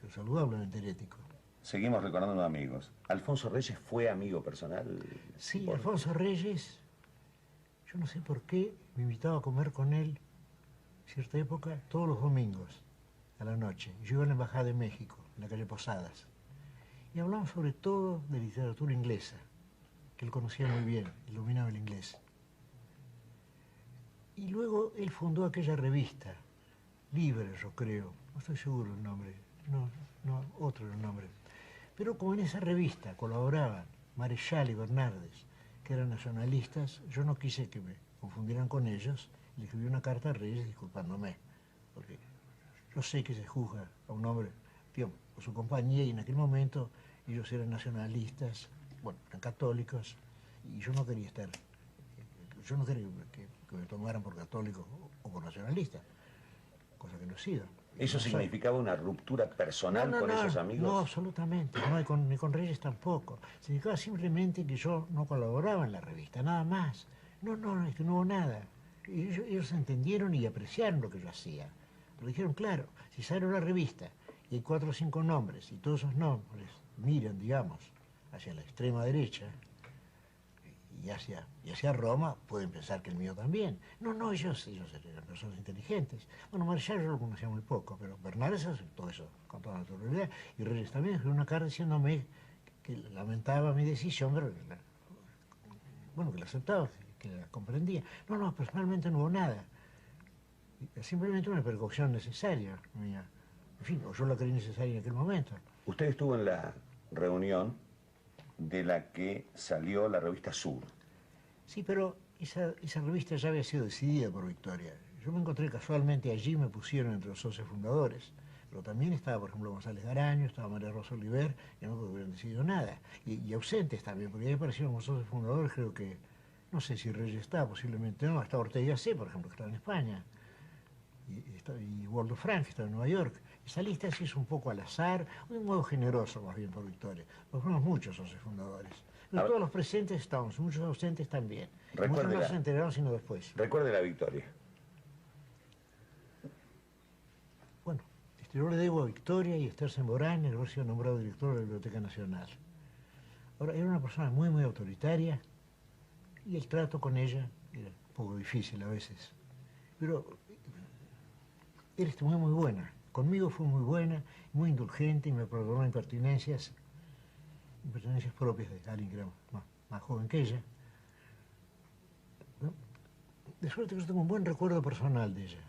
pero saludablemente herético. Seguimos recordando amigos. ¿Alfonso Reyes fue amigo personal? Sí, Alfonso Reyes, yo no sé por qué, me invitaba a comer con él, cierta época, todos los domingos, a la noche. Yo iba a la Embajada de México, en la calle Posadas. Y hablamos sobre todo de literatura inglesa, que él conocía muy bien, él dominaba el inglés. Y luego él fundó aquella revista, Libre, yo creo, no estoy seguro el nombre, no, otro era el nombre. Pero como en esa revista colaboraban Marechal y Bernardes, que eran nacionalistas, yo no quise que me confundieran con ellos, y le escribí una carta a Reyes disculpándome, porque yo sé que se juzga a un hombre, digamos, por su compañía, y en aquel momento ellos eran nacionalistas, bueno, eran católicos, y yo no quería estar, yo no quería que me tomaran por católico o por nacionalista, cosa que no he sido. ¿Eso significaba una ruptura personal con esos amigos? No, absolutamente, no, ni con Reyes tampoco. Significaba simplemente que yo no colaboraba en la revista, nada más. No, es que no hubo nada. Y ellos entendieron y apreciaron lo que yo hacía. Pero dijeron, claro, si sale una revista y hay 4 o 5 nombres, y todos esos nombres miran, digamos, hacia la extrema derecha, y hacia Roma, pueden pensar que el mío también. No, ellos eran personas inteligentes. Bueno, Marechal yo lo conocía muy poco, pero Bernardes aceptó eso con toda naturalidad. Y Reyes también escribió una carta diciéndome que lamentaba mi decisión, pero bueno, que la aceptaba, que la comprendía. No, personalmente no hubo nada. Simplemente una precaución necesaria mía. En fin, o yo la creí necesaria en aquel momento. Usted estuvo en la reunión de la que salió la revista Sur. Sí, pero esa revista ya había sido decidida por Victoria. Yo me encontré casualmente allí, me pusieron entre los socios fundadores. Pero también estaba, por ejemplo, González Garaño, estaba María Rosa Oliver, que no hubieran decidido nada. Y ausentes también, porque ahí aparecieron como socios fundadores, creo que, no sé si Reyes está, posiblemente no, está Ortega C, por ejemplo, que estaba en España. Y Waldo Frank, que estaba en Nueva York. Esa lista se hizo un poco al azar, de un modo generoso más bien por Victoria. Porque fuimos muchos socios fundadores. Pero todos los presentes estábamos, muchos ausentes también. Muchos no se enteraron sino después. Recuerde la victoria. Bueno, yo le debo a Victoria y a Esther Semborán el haber sido nombrado director de la Biblioteca Nacional. Ahora, era una persona muy autoritaria y el trato con ella era un poco difícil a veces. Pero era muy buena. Conmigo fue muy buena, muy indulgente y me perdonó impertinencias propias de alguien que era más joven que ella. ¿No? De suerte que yo tengo un buen recuerdo personal de ella,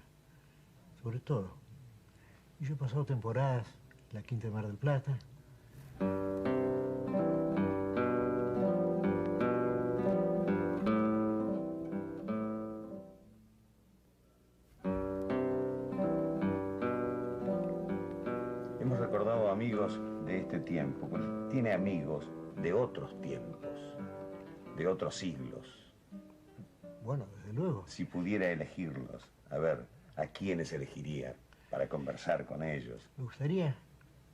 sobre todo. Y yo he pasado temporadas en la Quinta de Mar del Plata. Hemos recordado amigos de este tiempo, pues tiene amigos de otros tiempos, de otros siglos. Bueno, desde luego. Si pudiera elegirlos, a ver, ¿a quiénes elegiría para conversar con ellos? Me gustaría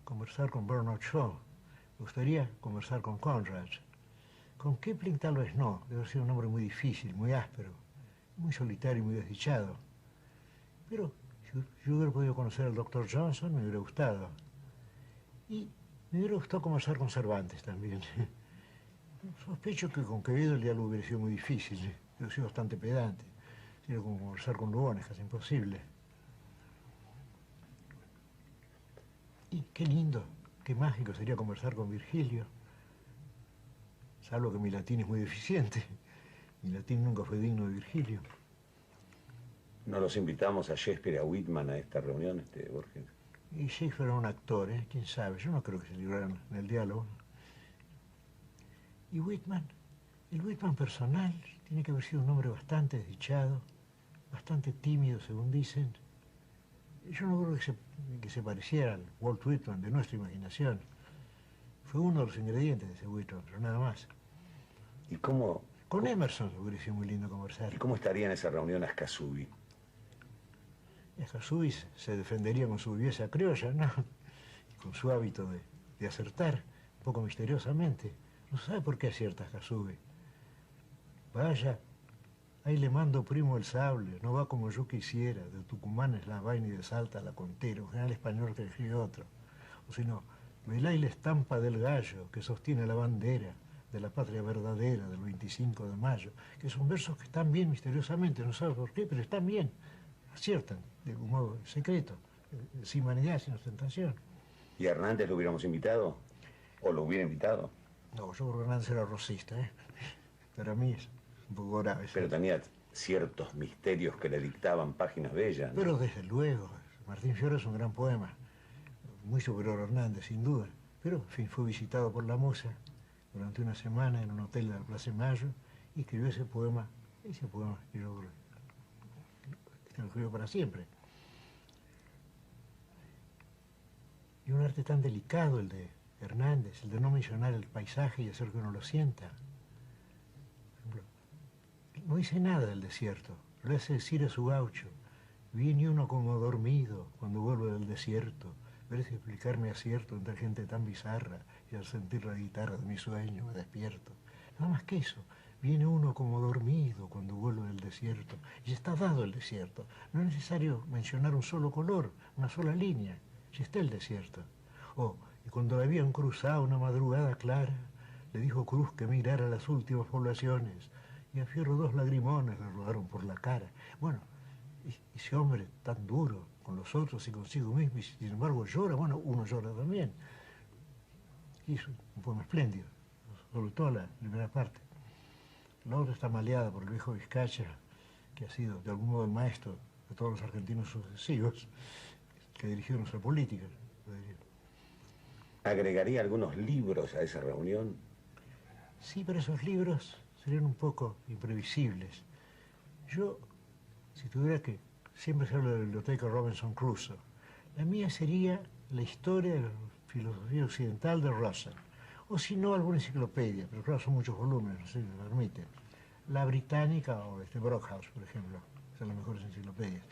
conversar con Bernard Shaw, me gustaría conversar con Conrad. Con Kipling tal vez no, debe ser un hombre muy difícil, muy áspero, muy solitario y muy desdichado. Pero si yo hubiera podido conocer al Dr. Johnson, me hubiera gustado. Y me hubiera gustado conversar con Cervantes también. Sospecho que con Quevedo el diálogo hubiera sido muy difícil, hubiera sido bastante pedante. Sería como conversar con Lugones, casi imposible. Y qué lindo, qué mágico sería conversar con Virgilio. Salvo que mi latín es muy deficiente. Mi latín nunca fue digno de Virgilio. ¿No los invitamos a Shakespeare y a Whitman a esta reunión, Borges? Y Shakespeare era un actor, ¿eh? ¿Quién sabe? Yo no creo que se libraran en el diálogo. Y Whitman, el Whitman personal, tiene que haber sido un hombre bastante desdichado, bastante tímido, según dicen. Yo no creo que se pareciera al Walt Whitman de nuestra imaginación. Fue uno de los ingredientes de ese Whitman, pero nada más. ¿Y cómo? Con Emerson hubiera sido muy lindo conversar. ¿Y cómo estaría en esa reunión Ascasubi? Ascasubi se defendería con su viveza criolla, ¿no? Y con su hábito de de acertar, un poco misteriosamente. No sabe por qué acierta Jasube. Vaya, ahí le mando primo el sable, no va como yo quisiera, de Tucumán es la vaina y de Salta la Contera, un general español que escribe otro. O si no, velá y la estampa del gallo que sostiene la bandera de la patria verdadera del 25 de mayo, que son versos que están bien misteriosamente, no sabe por qué, pero están bien, aciertan de un modo secreto, sin vanidad, sin ostentación. ¿Y a Hernández lo hubiéramos invitado? ¿O lo hubiera invitado? No, yo creo que Hernández era rosista, ¿eh? Pero a mí es un poco grave. Pero tenía ciertos misterios que le dictaban páginas bellas, ¿no? Pero desde luego, Martín Fierro es un gran poema, muy superior a Hernández, sin duda. Pero, en fin, fue visitado por la musa durante una semana en un hotel de la Plaza de Mayo y escribió ese poema que yo creo que lo escribió para siempre. Y un arte tan delicado el de Hernández, el de no mencionar el paisaje y hacer que uno lo sienta. Por ejemplo, no dice nada del desierto, le hace decir a su gaucho: viene uno como dormido cuando vuelve del desierto, verás explicarme acierto entre gente tan bizarra y al sentir la guitarra de mi sueño me despierto. Nada más que eso, viene uno como dormido cuando vuelve del desierto y está dado el desierto. No es necesario mencionar un solo color, una sola línea, si está el desierto. Y cuando la habían cruzado una madrugada clara, le dijo Cruz que mirara las últimas poblaciones y a Fierro 2 lagrimones le rodaron por la cara. Bueno, ese hombre tan duro con los otros y consigo mismo, y sin embargo llora, bueno, uno llora también. Y es un poema espléndido, sobre todo la primera parte. La otra está maleada por el viejo Vizcacha, que ha sido de algún modo el maestro de todos los argentinos sucesivos, que dirigió nuestra política. ¿Agregaría algunos libros a esa reunión? Sí, pero esos libros serían un poco imprevisibles. Yo, si tuviera que... Siempre se habla de la biblioteca Robinson Crusoe. La mía sería la historia de la filosofía occidental de Russell. O si no, alguna enciclopedia, pero claro, son muchos volúmenes, no sé si me permiten. La británica o Brockhaus, por ejemplo, son las mejores enciclopedias.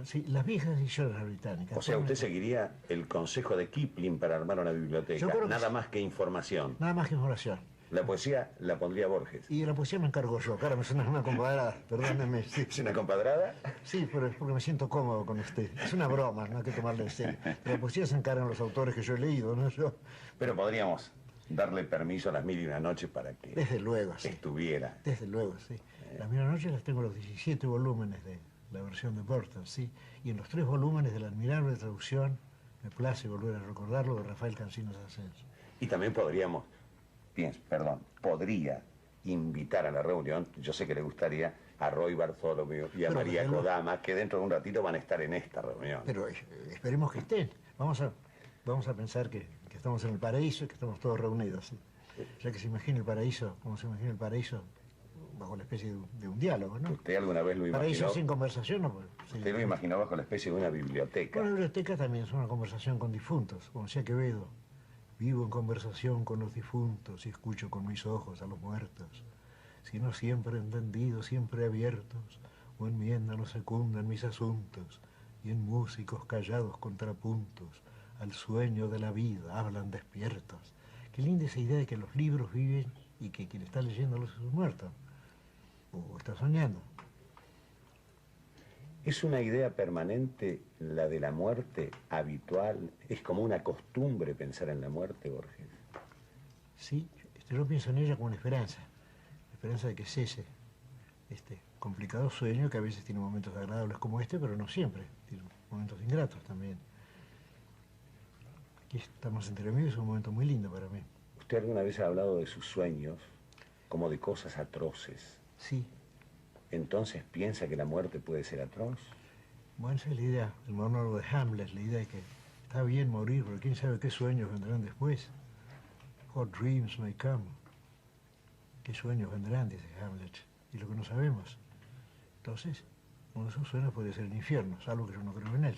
Sí, las viejas ediciones de la británica. O sea, usted seguiría el consejo de Kipling para armar una biblioteca, nada más que información. Nada más que información. La poesía la pondría Borges. Y de la poesía me encargo yo, claro, me suena una compadrada, perdóneme. Sí. ¿Es una compadrada? Sí, pero es porque me siento cómodo con usted. Es una broma, no hay que tomarla en serio. De la poesía se encargan los autores que yo he leído, no yo. Pero podríamos darle permiso a las 1001 noches para que... Desde luego, sí. Estuviera. Desde luego, sí. Las 1001 noches las tengo los 17 volúmenes de la versión de Burton, sí. Y en los 3 volúmenes de la admirable traducción, me place volver a recordarlo, de Rafael Cancinos Ascenso. Y también podríamos... podría invitar a la reunión, yo sé que le gustaría, a Roy Bartholomew y a María Kodama, que dentro de un ratito van a estar en esta reunión. Pero esperemos que estén. Vamos a pensar que estamos en el paraíso y que estamos todos reunidos. ¿Sí? Ya que se imagina el paraíso, como se imagina el paraíso, bajo la especie de un diálogo, ¿no? ¿Usted alguna vez lo imaginó? Paraíso sin conversación, ¿no? Sí. Usted lo imaginó bajo la especie de una biblioteca. Una biblioteca también es una conversación con difuntos, como decía Quevedo. Vivo en conversación con los difuntos y escucho con mis ojos a los muertos, sino siempre entendidos, siempre abiertos, o enmiendan o secundan mis asuntos, y en músicos callados contrapuntos, al sueño de la vida hablan despiertos. Qué linda esa idea de que los libros viven y que quien está leyéndolos es un muerto, o está soñando. ¿Es una idea permanente la de la muerte habitual? ¿Es como una costumbre pensar en la muerte, Borges? Sí, yo pienso en ella como una esperanza. La esperanza de que cese este complicado sueño que a veces tiene momentos agradables como este, pero no siempre. Tiene momentos ingratos también. Aquí estamos entre amigos, es un momento muy lindo para mí. ¿Usted alguna vez ha hablado de sus sueños como de cosas atroces? Sí. ¿Entonces piensa que la muerte puede ser atroz? Bueno, esa es la idea, el monólogo de Hamlet, la idea de que está bien morir, pero quién sabe qué sueños vendrán después. What dreams may come. ¿Qué sueños vendrán?, dice Hamlet, y lo que no sabemos. Entonces, uno de esos sueños puede ser el infierno, salvo que yo no creo en él.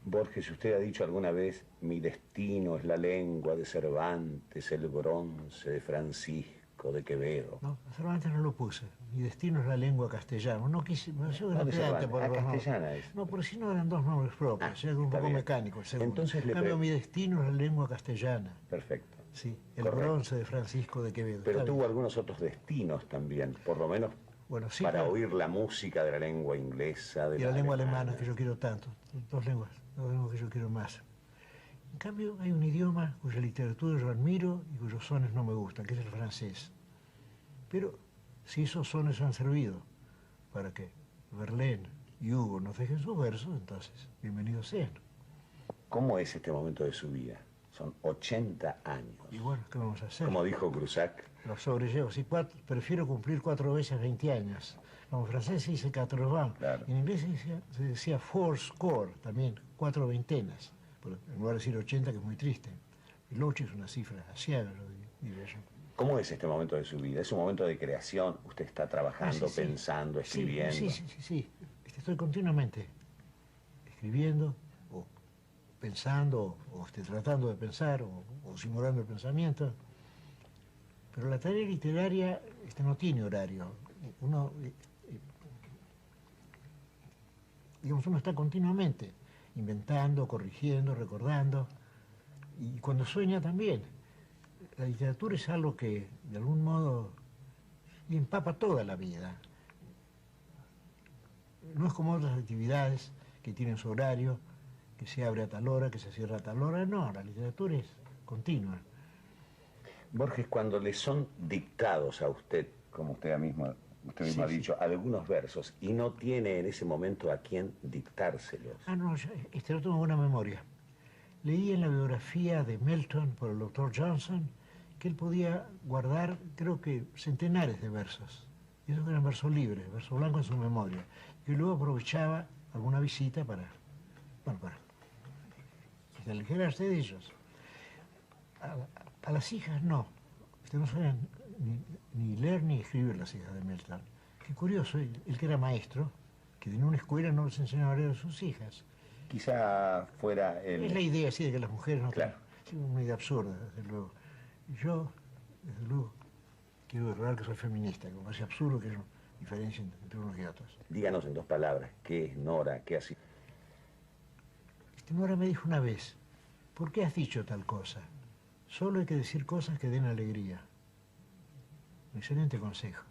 Borges, usted ha dicho alguna vez, mi destino es la lengua de Cervantes, el bronce de Francisco, Francisco de Quevedo. No, a Cervantes no lo puse. Mi destino es la lengua castellana. No quise, yo era ¿Dónde pedante Cervantes? por los Castellana nombres. es. No, porque si no eran dos nombres propios, era un está poco bien. mecánico el segundo. Entonces En le cambio, pre- mi destino es la lengua castellana. Perfecto. Sí, el Correcto. bronce de Francisco de Quevedo. Pero Está tuvo bien. algunos otros destinos también, por lo menos Bueno, sí, para claro. oír la música de la lengua inglesa, de Y la lengua alemana, que yo quiero tanto. Dos lenguas que yo quiero más. En cambio, hay un idioma cuya literatura yo admiro y cuyos sones no me gustan, que es el francés. Pero si esos sones han servido para que Verlaine y Hugo nos dejen sus versos, entonces, bienvenidos sean. ¿Cómo es este momento de su vida? Son 80 años. Y bueno, ¿qué vamos a hacer? Como dijo Grusac, Lo sobrellevo. Sí, prefiero cumplir 4 veces 20 años. Como en francés se dice 80. Claro. En inglés se decía fourscore, también, 4 veintenas. En lugar de decir 80, que es muy triste. El 8 es una cifra asiaga, diría yo. ¿cómo es este momento de su vida? ¿Es un momento de creación? ¿Usted está trabajando, Sí, sí. pensando, escribiendo? Sí. Estoy continuamente escribiendo, o pensando, o tratando de pensar, o simulando el pensamiento. Pero la tarea literaria no tiene horario. Uno, digamos, uno está continuamente inventando, corrigiendo, recordando, y cuando sueña también. La literatura es algo que, de algún modo, le empapa toda la vida. No es como otras actividades que tienen su horario, que se abre a tal hora, que se cierra a tal hora. No, la literatura es continua. Borges, cuando le son dictados a usted, como usted mismo Sí, ha sí. dicho, algunos versos, y no tiene en ese momento a quién dictárselos. No, no tengo buena memoria. Leí en la biografía de Milton por el doctor Johnson que él podía guardar, creo que, centenares de versos. Y esos eran versos libres, verso blanco en su memoria. Y luego aprovechaba alguna visita para alejarse de ellos. A las hijas no. No sabían ni leer ni escribir las hijas de Milton. Qué curioso, él que era maestro, que en una escuela no les enseñaba a leer a sus hijas. Quizá fuera el... Es la idea así de que las mujeres no Claro. tienen... Es una idea absurda, desde luego. Y yo, desde luego, quiero declarar que soy feminista, que me parece absurdo que haya diferencia entre unos y otros. Díganos en 2 palabras, ¿qué es Nora? ¿Qué así? Nora me dijo una vez, ¿por qué has dicho tal cosa? Solo hay que decir cosas que den alegría. Un excelente consejo.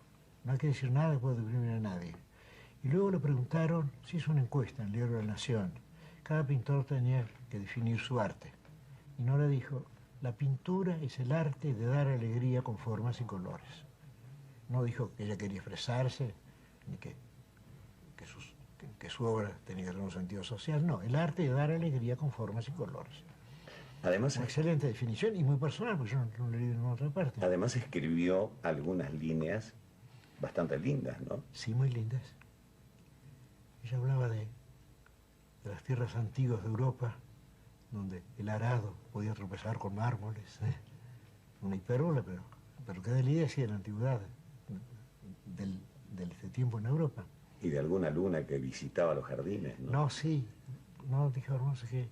No hay que decir nada que pueda deprimir a nadie. Y luego le preguntaron si hizo una encuesta en el diario de la Nación. Cada pintor tenía que definir su arte. Y Nora dijo, la pintura es el arte de dar alegría con formas y colores. No dijo que ella quería expresarse, ni que su obra tenía que tener un sentido social. No, el arte de dar alegría con formas y colores. Además, Una excelente definición y muy personal, porque yo no lo leí en otra parte. además escribió algunas líneas bastante lindas, ¿no? Sí, muy lindas. Ella hablaba de las tierras antiguas de Europa, donde el arado podía tropezar con mármoles. Una hipérbole, pero que da la idea sí, de la antigüedad, de este tiempo en Europa. Y de alguna luna que visitaba los jardines, ¿no? No, sí, no, dijo, no sé qué.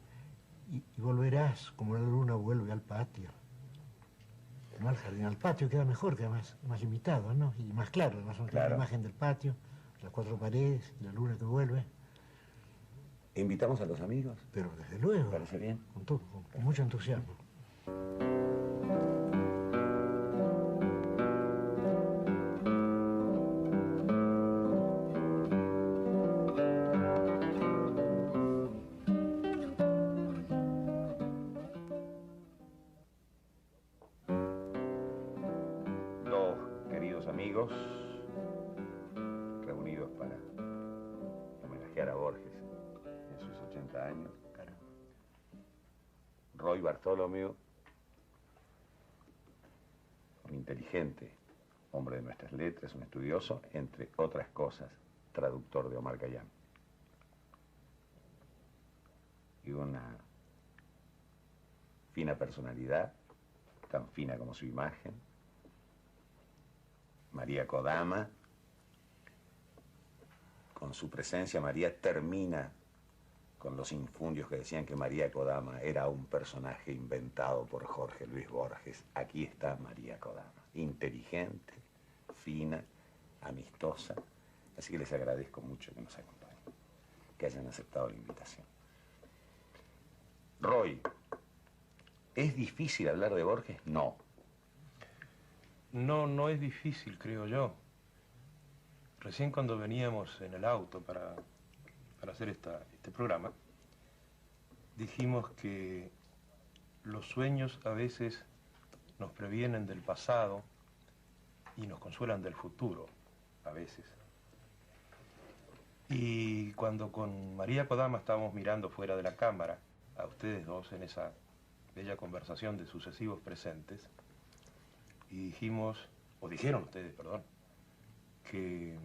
Y volverás como la luna vuelve al patio. No al jardín, al patio queda mejor, queda más limitado, ¿no? Y más claro, además no tiene Claro. la imagen del patio, las 4 paredes, y la luna que vuelve. ¿Invitamos a los amigos? Pero desde luego, ¿Parece bien? con mucho entusiasmo. Dos queridos amigos reunidos para homenajear a Borges en sus 80 años. Roy Bartholomew, un inteligente hombre de nuestras letras, un estudioso, entre otras cosas, traductor de Omar Khayyam. Y una fina personalidad, tan fina como su imagen, María Kodama. Con su presencia, María termina con los infundios que decían que María Kodama era un personaje inventado por Jorge Luis Borges. Aquí está María Kodama. inteligente, fina, amistosa. Así que les agradezco mucho que nos acompañen, que hayan aceptado la invitación. Roy, ¿es difícil hablar de Borges? No. No, no es difícil, creo yo. Recién cuando veníamos en el auto para hacer este programa, dijimos que los sueños a veces nos previenen del pasado y nos consuelan del futuro, a veces. Y cuando con María Kodama estábamos mirando fuera de la cámara a ustedes dos en esa bella conversación de sucesivos presentes, y dijimos, o dijeron ustedes, perdón, que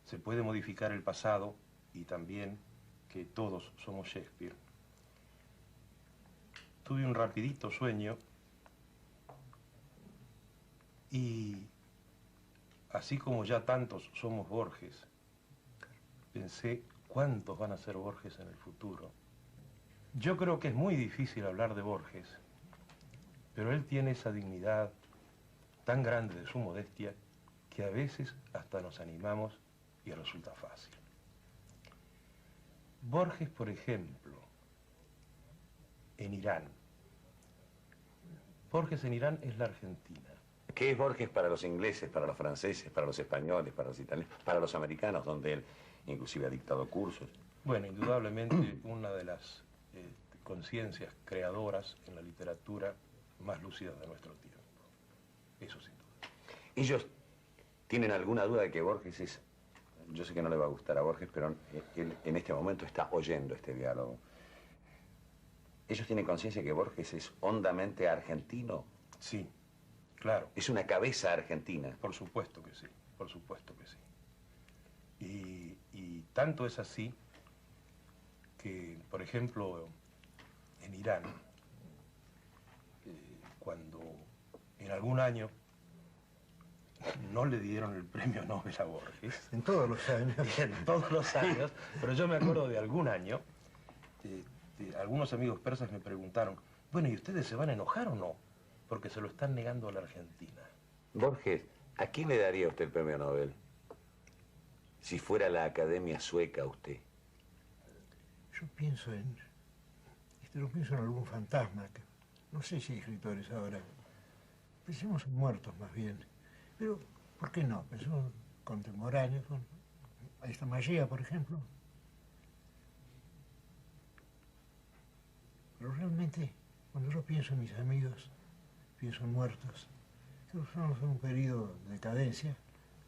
se puede modificar el pasado y también que todos somos Shakespeare. Tuve un rapidito sueño y así como ya tantos somos Borges, pensé cuántos van a ser Borges en el futuro. Yo creo que es muy difícil hablar de Borges, pero él tiene esa dignidad tan grande de su modestia que a veces hasta nos animamos y resulta fácil. Borges, por ejemplo, en Irán. Borges en Irán es la Argentina. ¿Qué es Borges para los ingleses, para los franceses, para los españoles, para los italianos, para los americanos, donde él inclusive ha dictado cursos? Bueno, indudablemente una de las conciencias creadoras en la literatura más lúcidas de nuestro tiempo. Eso sin duda. ¿Ellos tienen alguna duda de que Borges es... Yo sé que no le va a gustar a Borges, pero él en este momento está oyendo este diálogo. ¿Ellos tienen conciencia de que Borges es hondamente argentino? Sí, claro. Es una cabeza argentina. Por supuesto que sí, por supuesto que sí. Y tanto es así que, por ejemplo, en Irán, cuando en algún año no le dieron el premio Nobel a Borges. En todos los años. En todos los años, pero yo me acuerdo de algún año, algunos amigos persas me preguntaron, bueno, ¿y ustedes se van a enojar o no? Porque se lo están negando a la Argentina. Borges, ¿a quién le daría usted el premio Nobel? Si fuera la Academia Sueca usted. Yo pienso en algún fantasma, que no sé si hay escritores ahora. Pensemos en muertos más bien. Pero, ¿por qué no? Pensemos en contemporáneos. Ahí está Magea, por ejemplo. Pero realmente, cuando yo pienso en mis amigos, pienso en muertos. Creo que estamos en un periodo de decadencia.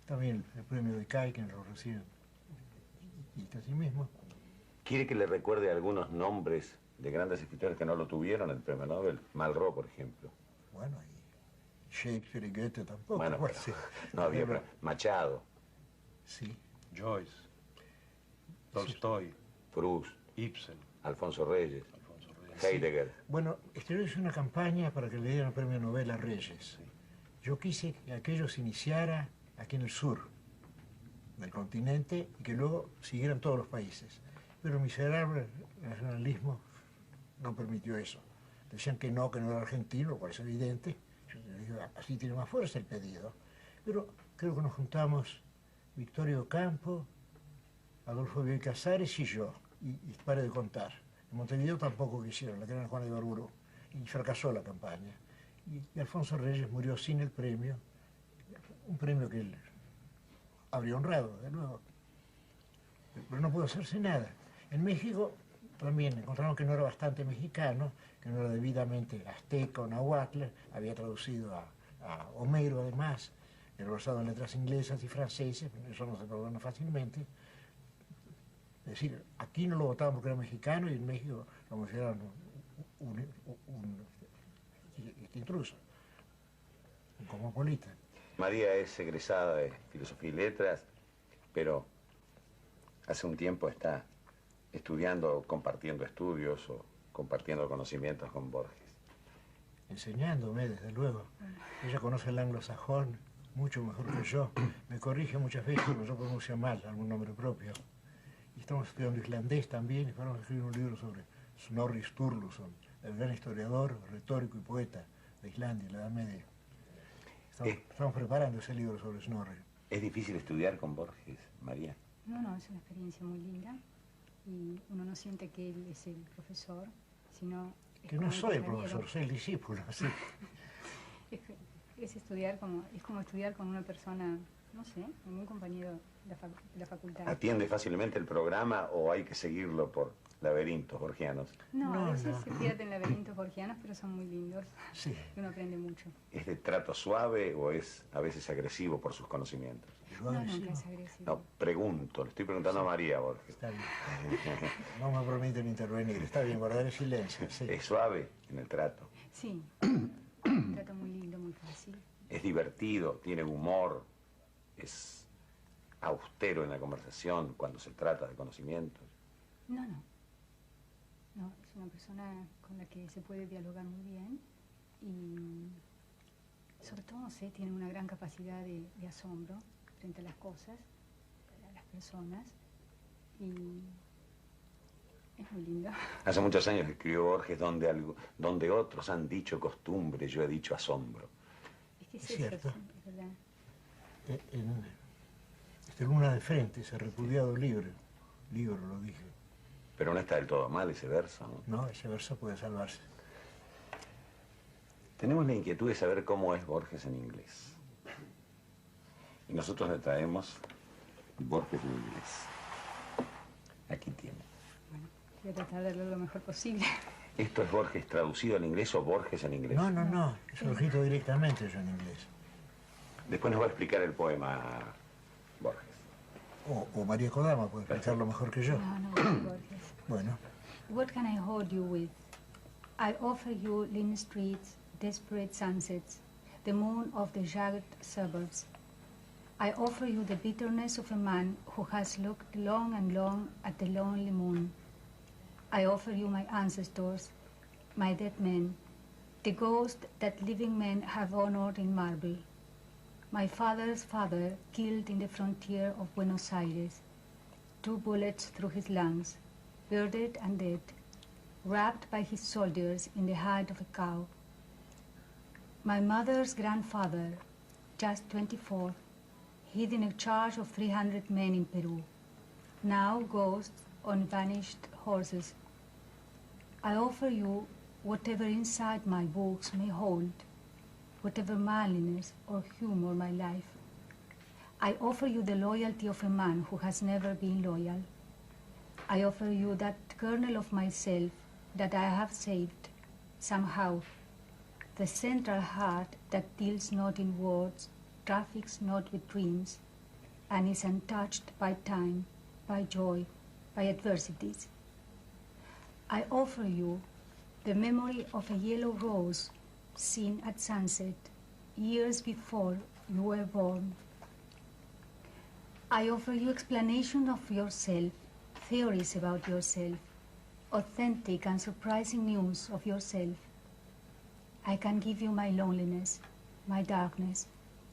También el premio de CAI, que lo reciben, y casi mismo. ¿Quiere que le recuerde algunos nombres de grandes escritores que no lo tuvieron el premio Nobel? Malraux, por ejemplo. Bueno, y Shakespeare y Goethe tampoco. Bueno, pues, pero sí. no había problema. Machado, Sí. Joyce, Tolstoy, Proust, Ibsen, Alfonso Reyes, Reyes. Heidegger. Bueno, yo hice una campaña para que le dieran el premio Nobel a Reyes. Yo quise que aquello se iniciara aquí en el sur del continente y que luego siguieran todos los países. Pero el miserable nacionalismo no permitió eso. Decían que no era argentino, lo cual es evidente. Yo le digo, así tiene más fuerza el pedido. Pero creo que nos juntamos Victorio Campo, Adolfo Bioy Casares y yo. Y pare de contar. En Montevideo tampoco quisieron, la querían Juana de Ibarburu. Y fracasó la campaña. Y Alfonso Reyes murió sin el premio. Un premio que él habría honrado, de nuevo. Pero no pudo hacerse nada. En México también encontraron que no era bastante mexicano, que no era debidamente azteca o nahuatl, había traducido a Homero además, era basado en letras inglesas y francesas, eso no se perdona fácilmente. Es decir, aquí no lo votaban porque era mexicano y en México lo consideraban un intruso, un cosmopolita. María es egresada de Filosofía y Letras, pero hace un tiempo está estudiando, compartiendo estudios o compartiendo conocimientos con Borges. Enseñándome, desde luego. Ella conoce el anglosajón mucho mejor que yo. Me corrige muchas veces cuando yo pronuncio mal algún nombre propio. Y estamos estudiando islandés también y vamos a escribir un libro sobre Snorri Sturluson, el gran historiador, retórico y poeta de Islandia en la Edad Media. Estamos preparando ese libro sobre Snorri. ¿Es difícil estudiar con Borges, María? No, es una experiencia muy linda y uno no siente que él es el profesor, sino... Que no soy el profesor, soy el discípulo, sí. Es estudiar es como estudiar con una persona, no sé, con un compañero de la facultad. ¿Atiende fácilmente el programa o hay que seguirlo por laberintos borgianos? No, a veces se pierden laberintos borgianos, pero son muy lindos. Sí. Uno aprende mucho. ¿Es de trato suave o es a veces agresivo por sus conocimientos? No, nunca es agresivo. No, pregunto, le estoy preguntando a María Borges. Está bien. No me permiten intervenir, está bien, guardar el silencio, sí. ¿Es suave en el trato? Sí, un trato muy lindo, muy fácil. ¿Es divertido, tiene humor, es austero en la conversación cuando se trata de conocimientos? No, es una persona con la que se puede dialogar muy bien y sobre todo, no sé, tiene una gran capacidad de asombro frente a las cosas, a las personas, y es muy lindo. Hace muchos años que escribió Borges donde otros han dicho costumbre, yo he dicho asombro. Es que es cierto. eso, es verdad. En Luna de Frente, ese repudiado libro lo dije. Pero no está del todo mal ese verso, ¿no? No, ese verso puede salvarse. Tenemos la inquietud de saber cómo es Borges en inglés. Y nosotros le traemos Borges en inglés. Aquí tiene. Bueno, voy a tratar de hacerlo lo mejor posible. ¿Esto es Borges traducido al inglés o Borges en inglés? No, es escrito directamente yo en inglés. Después nos va a explicar el poema Borges. O María Kodama puede explicarlo mejor que yo. No, Borges. Bueno. What can I hold you with? I offer you lean streets, desperate sunsets, the moon of the jagged suburbs. I offer you the bitterness of a man who has looked long and long at the lonely moon. I offer you my ancestors, my dead men, the ghosts that living men have honored in marble. My father's father killed in the frontier of Buenos Aires, 2 bullets through his lungs, bearded and dead, wrapped by his soldiers in the hide of a cow. My mother's grandfather, just 24, hid in a charge of 300 men in Peru, now ghosts on vanished horses. I offer you whatever inside my books may hold, whatever manliness or humor my life. I offer you the loyalty of a man who has never been loyal. I offer you that kernel of myself that I have saved, somehow, the central heart that deals not in words, traffics not with dreams, and is untouched by time, by joy, by adversities. I offer you the memory of a yellow rose seen at sunset, years before you were born. I offer you explanation of yourself, theories about yourself, authentic and surprising news of yourself. I can give you my loneliness, my darkness,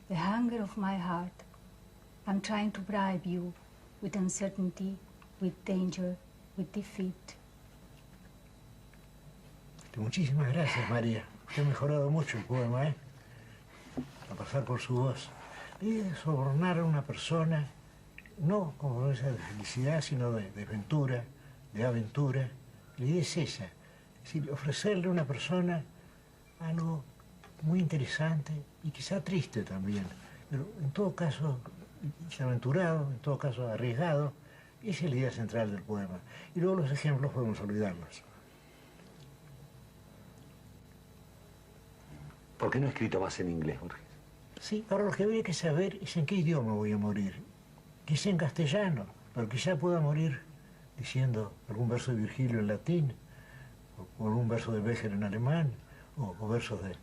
the hunger of my heart. I'm trying to bribe you with uncertainty, with danger, with defeat. Muchísimas gracias, María. Usted ha mejorado mucho el poema, ¿eh? A pasar por su voz. Y sobornar a una persona, no como esa de felicidad, sino de desventura, de aventura. La idea es esa. Es decir, ofrecerle a una persona algo muy interesante y quizá triste también. Pero en todo caso, aventurado, en todo caso arriesgado. Esa es la idea central del poema. Y luego los ejemplos podemos olvidarlos. ¿Por qué no ha escrito más en inglés, Borges? Sí, ahora lo que habría que saber es en qué idioma voy a morir. Quizá en castellano, pero quizá pueda morir diciendo algún verso de Virgilio en latín, o algún verso de Becher en alemán, o versos de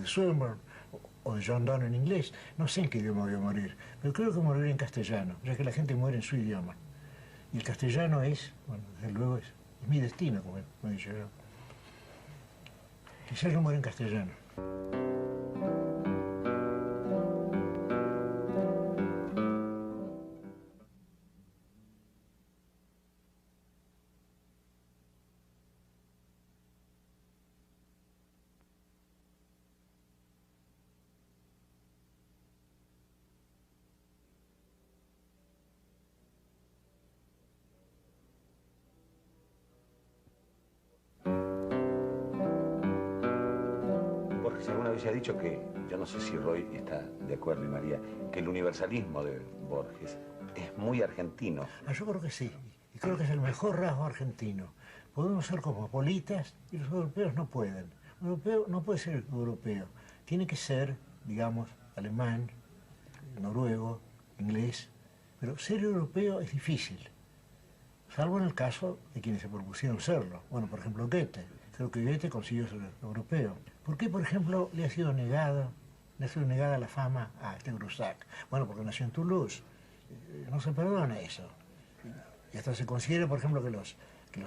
Swinburne, o de John Donne en inglés. No sé en qué idioma voy a morir, pero creo que moriré en castellano, ya que la gente muere en su idioma. Y el castellano es, bueno, desde luego es mi destino, como he dicho yo. Quizás yo muera en castellano. Borges alguna vez ha dicho que, yo no sé si Roy está de acuerdo y María, que el universalismo de Borges es muy argentino. Yo creo que sí, y creo que es el mejor rasgo argentino. Podemos ser cosmopolitas y los europeos no pueden. Un europeo no puede ser europeo, tiene que ser, digamos, alemán, noruego, inglés, pero ser europeo es difícil, salvo en el caso de quienes se propusieron serlo. Bueno, por ejemplo, Goethe. Creo que Goethe consiguió ser europeo. ¿Por qué, por ejemplo, le ha sido negada la fama a este Grusac? Bueno, porque nació en Toulouse. No se perdona eso. Y hasta se considera, por ejemplo, que los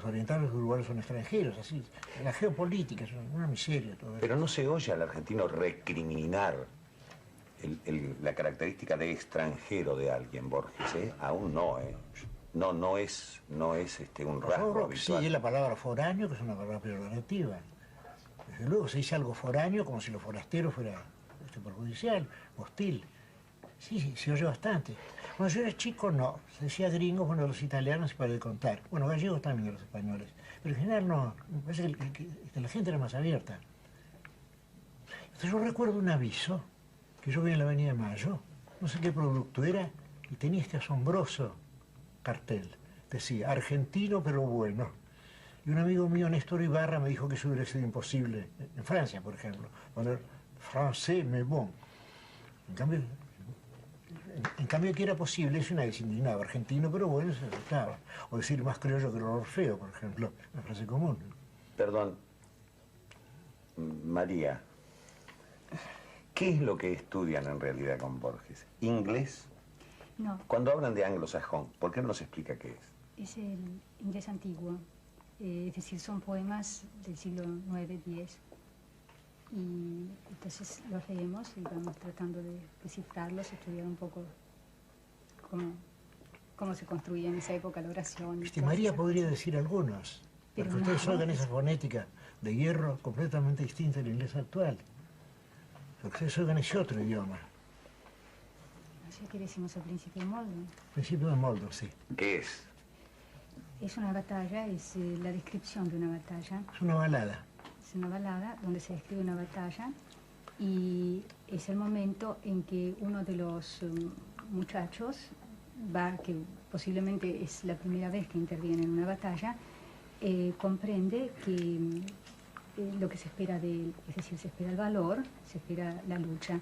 orientales uruguayos son extranjeros, así. La geopolítica es una miseria todo eso. Pero no se oye al argentino recriminar la característica de extranjero de alguien, Borges, ¿eh? Aún no, ¿eh? No es un rasgo habitual. Sí, es la palabra foráneo, que es una palabra peyorativa. Desde luego se dice algo foráneo como si lo forastero fuera perjudicial, hostil. Sí, se oye bastante. Cuando yo era chico, no. Se decía gringos, bueno, los italianos, para de contar. Bueno, gallegos también, de los españoles. Pero en general no. Me parece que la gente era más abierta. Entonces yo recuerdo un aviso que yo vi en la Avenida Mayo, no sé qué producto era, y tenía este asombroso cartel. Decía, argentino pero bueno. Y un amigo mío, Néstor Ibarra, me dijo que eso hubiera sido imposible. En Francia, por ejemplo. Poner français mais bon. En cambio, que era posible, eso nadie se indignaba. Argentino pero bueno, se aceptaba. O decir más criollo que el Orfeo, por ejemplo. Una frase común. Perdón, María, ¿qué es lo que estudian en realidad con Borges? ¿Inglés? No, Cuando hablan de anglosajón, ¿por qué no nos explica qué es? es el inglés antiguo. Es decir, son poemas del siglo IX, X. Y entonces los leemos y vamos tratando de descifrarlos, estudiar un poco cómo se construía en esa época la oración. María podría decir algunos, pero porque ustedes no, oigan esa fonética de hierro completamente distinta del inglés actual. Porque ustedes oigan ese otro idioma. No sé qué decimos al principio de Molden. Principio de Moldo, sí. ¿Qué es? Es una batalla, es la descripción de una batalla. Es una balada. Es una balada donde se describe una batalla y es el momento en que uno de los muchachos que posiblemente es la primera vez que interviene en una batalla, comprende que lo que se espera de él, es decir, se espera el valor, se espera la lucha.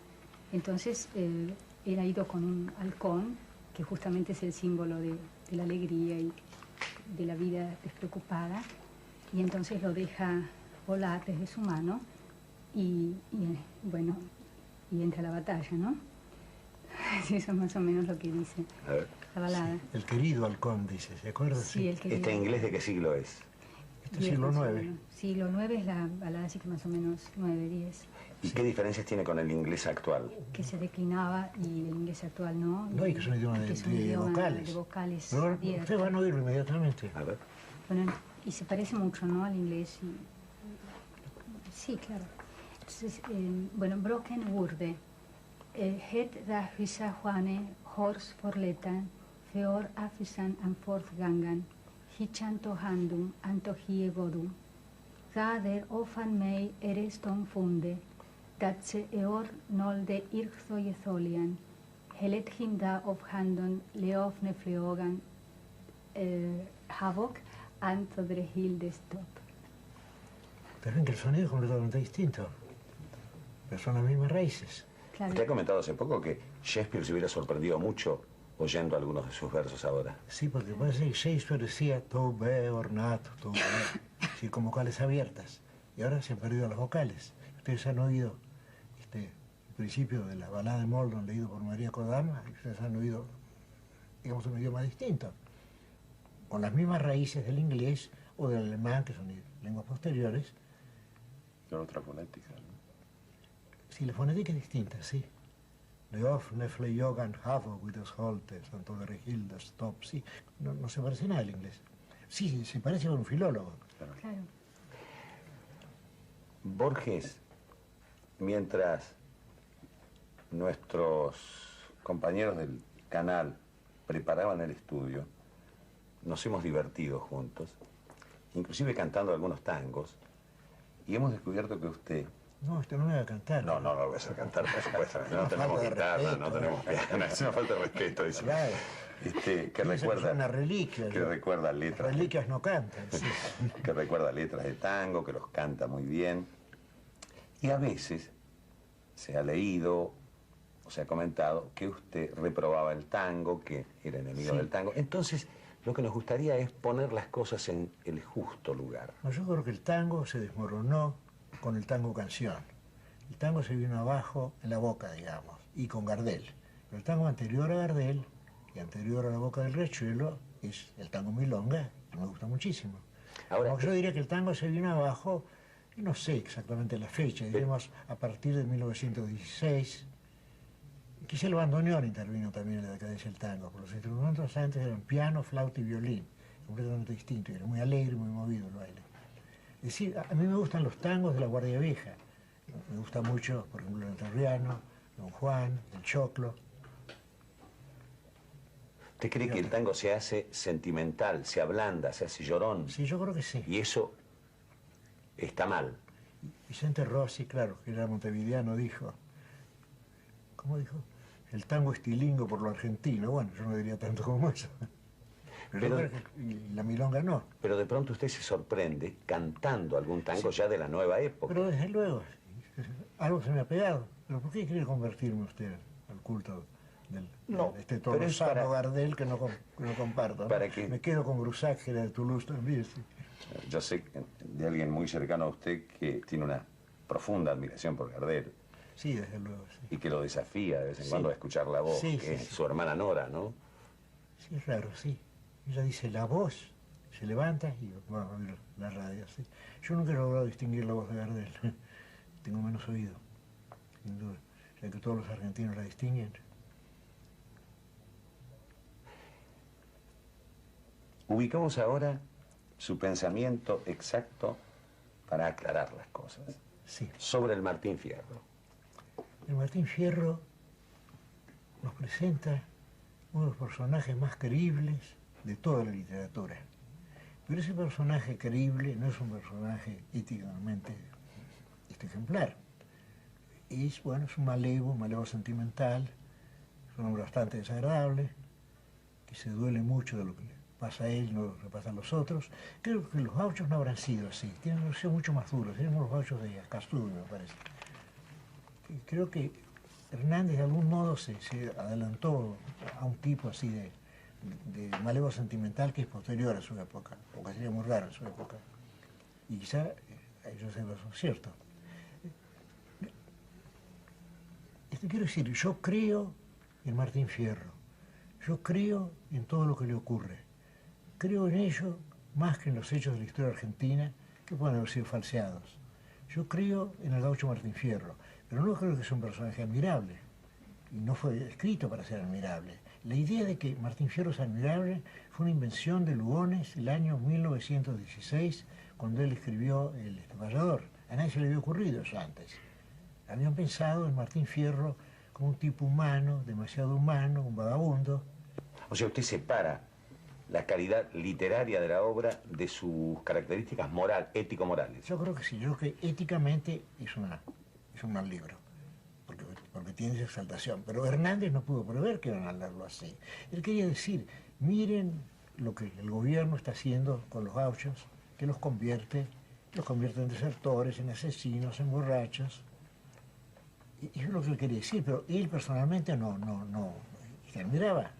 Entonces, él ha ido con un halcón, que justamente es el símbolo de la alegría y de la vida despreocupada, y entonces lo deja volar desde su mano y bueno, y entra a la batalla, ¿no? Eso es más o menos lo que dice la balada. Sí, el querido halcón, dice, ¿se acuerda? Sí, el querido. ¿Este inglés de qué siglo es? Este siglo IX. Siglo IX es la balada, así que más o menos 9, 10. ¿Y qué diferencias tiene con el inglés actual? Que se declinaba y el inglés actual no. No, y que es un idioma de vocales. De vocales Pero abiertas. ustedes van a oírlo inmediatamente. A ver. Bueno, y se parece mucho, ¿no?, al inglés. Sí, claro. Entonces, bueno, Broken wurde. Het da husa Juane, Hors forletan, Feor afisan an fortgangan, Hichanto handum, antohie godum. Gader ofan mei ereston funde, dat se eor nolde irgthoie tholian, Helet him da of handon leofne fleogan, Havok antodre hildestop. Pero ven que el sonido es completamente distinto. Pero son las mismas raíces. Claro. Usted ha comentado hace poco que Shakespeare se hubiera sorprendido mucho oyendo algunos de sus versos ahora. Sí, porque parece que Shakespeare decía todo be ornato, todo be, sí, con vocales abiertas. Y ahora se han perdido las vocales. Ustedes han oído el principio de la balada de Moldon leído por María Kodama, y ustedes han oído, digamos, un idioma distinto, con las mismas raíces del inglés o del alemán, que son lenguas posteriores. Con otra fonética, ¿no? Sí, la fonética es distinta, sí. Leofne fleyogan havo with holtes, tanto de regilda stop, sí. No se parece nada al inglés. Sí, se parece a un filólogo. Claro. Borges, mientras nuestros compañeros del canal preparaban el estudio, nos hemos divertido juntos, inclusive cantando algunos tangos, y hemos descubierto que usted No, no me va a cantar. No, no lo vas a cantar, por supuesto. No tenemos falta de guitarra, respeto. no tenemos piano. Es una falta de respeto, dice. Claro. Que Piensa recuerda... son una reliquia. Que recuerda letras... Reliquias no cantan. Sí. Que recuerda letras de tango, que los canta muy bien. Y a veces se ha leído o se ha comentado que usted reprobaba el tango, que era enemigo del tango. Entonces, lo que nos gustaría es poner las cosas en el justo lugar. No, yo creo que el tango se desmoronó con el tango canción. El tango se vino abajo en la Boca, digamos, y con Gardel. Pero el tango anterior a Gardel y anterior a la Boca del Riachuelo es el tango milonga, que me gusta muchísimo. Ahora, yo diría que el tango se vino abajo, y no sé exactamente la fecha, diremos a partir de 1916. Quizá el bandoneón intervino también en la decadencia del tango, porque los instrumentos antes eran piano, flauta y violín, completamente distintos, era muy alegre, muy movido el baile. Es decir, a mí me gustan los tangos de la Guardia Vieja. Me gusta mucho, por ejemplo, el Entrerriano, Don Juan, el Choclo. ¿Usted cree que el tango se hace sentimental, se ablanda, se hace llorón? Sí, yo creo que sí. Y eso está mal. Vicente Rossi, claro, que era montevideano, dijo, ¿cómo dijo? El tango es tilingo por lo argentino. Bueno, yo no diría tanto como eso. Pero la milonga no. Pero de pronto usted se sorprende cantando algún tango ya de la nueva época. Pero desde luego, algo se me ha pegado. ¿Pero por qué quiere convertirme usted al culto de este Tolosano Gardel que no comparto? Para ¿no? que... Me quedo con Brusac, que era de Toulouse también. Sí. Yo sé de alguien muy cercano a usted que tiene una profunda admiración por Gardel. Sí, desde luego, sí. Y que lo desafía de vez en cuando a escuchar la voz, que es su hermana Nora, ¿no? Sí, es raro, sí. Ella dice la voz, se levanta y va a oír la radio, sí. Yo nunca he logrado distinguir la voz de Gardel. Tengo menos oído, sin duda. Ya que todos los argentinos la distinguen. Ubicamos ahora su pensamiento exacto para aclarar las cosas. Sí. Sobre el Martín Fierro. El Martín Fierro nos presenta uno de los personajes más creíbles de toda la literatura. Pero ese personaje creíble no es un personaje éticamente ejemplar. Es, bueno, es un malevo sentimental, es un hombre bastante desagradable, que se duele mucho de lo que le pasa a él, no lo que le pasa a los otros. Creo que los gauchos no habrán sido así, tienen sido mucho más duros, tenemos los gauchos de Ascazú, me parece. Creo que Hernández de algún modo se adelantó a un tipo así de malevo sentimental que es posterior a su época, porque sería muy raro en su época. Y quizá ellos se lo son cierto. Quiero decir, yo creo en Martín Fierro, yo creo en todo lo que le ocurre. Creo en ello más que en los hechos de la historia argentina que pueden haber sido falseados. Yo creo en el gaucho Martín Fierro, pero no creo que sea un personaje admirable. Y no fue escrito para ser admirable. La idea de que Martín Fierro es admirable fue una invención de Lugones el año 1916, cuando él escribió El Vallador. A nadie se le había ocurrido eso antes. Habían pensado en Martín Fierro como un tipo humano, demasiado humano, un vagabundo. O sea, usted separa la calidad literaria de la obra de sus características ético-morales. Yo creo que sí, yo creo que éticamente es un mal libro, porque tiene esa exaltación. Pero Hernández no pudo prever que iban a leerlo así. Él quería decir, miren lo que el gobierno está haciendo con los gauchos, que los convierte en desertores, en asesinos, en borrachos. Y eso es lo que él quería decir, pero él personalmente no se admiraba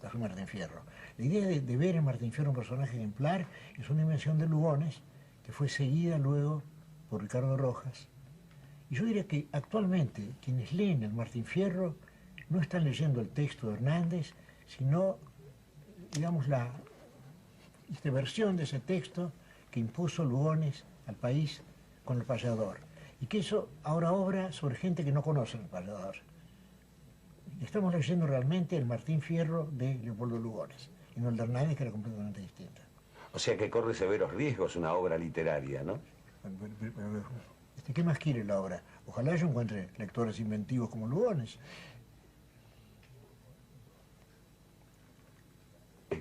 a Martín Fierro. La idea de ver en Martín Fierro un personaje ejemplar es una invención de Lugones, que fue seguida luego por Ricardo Rojas. Y yo diría que actualmente quienes leen el Martín Fierro no están leyendo el texto de Hernández, sino, digamos, esta versión de ese texto que impuso Lugones al país con El Payador. Y que eso ahora obra sobre gente que no conoce El Payador. Estamos leyendo realmente el Martín Fierro de Leopoldo Lugones, y no el de Hernández, que era completamente distinta. O sea que corre severos riesgos una obra literaria, ¿no? ¿Qué más quiere la obra? Ojalá yo encuentre lectores inventivos como Lugones.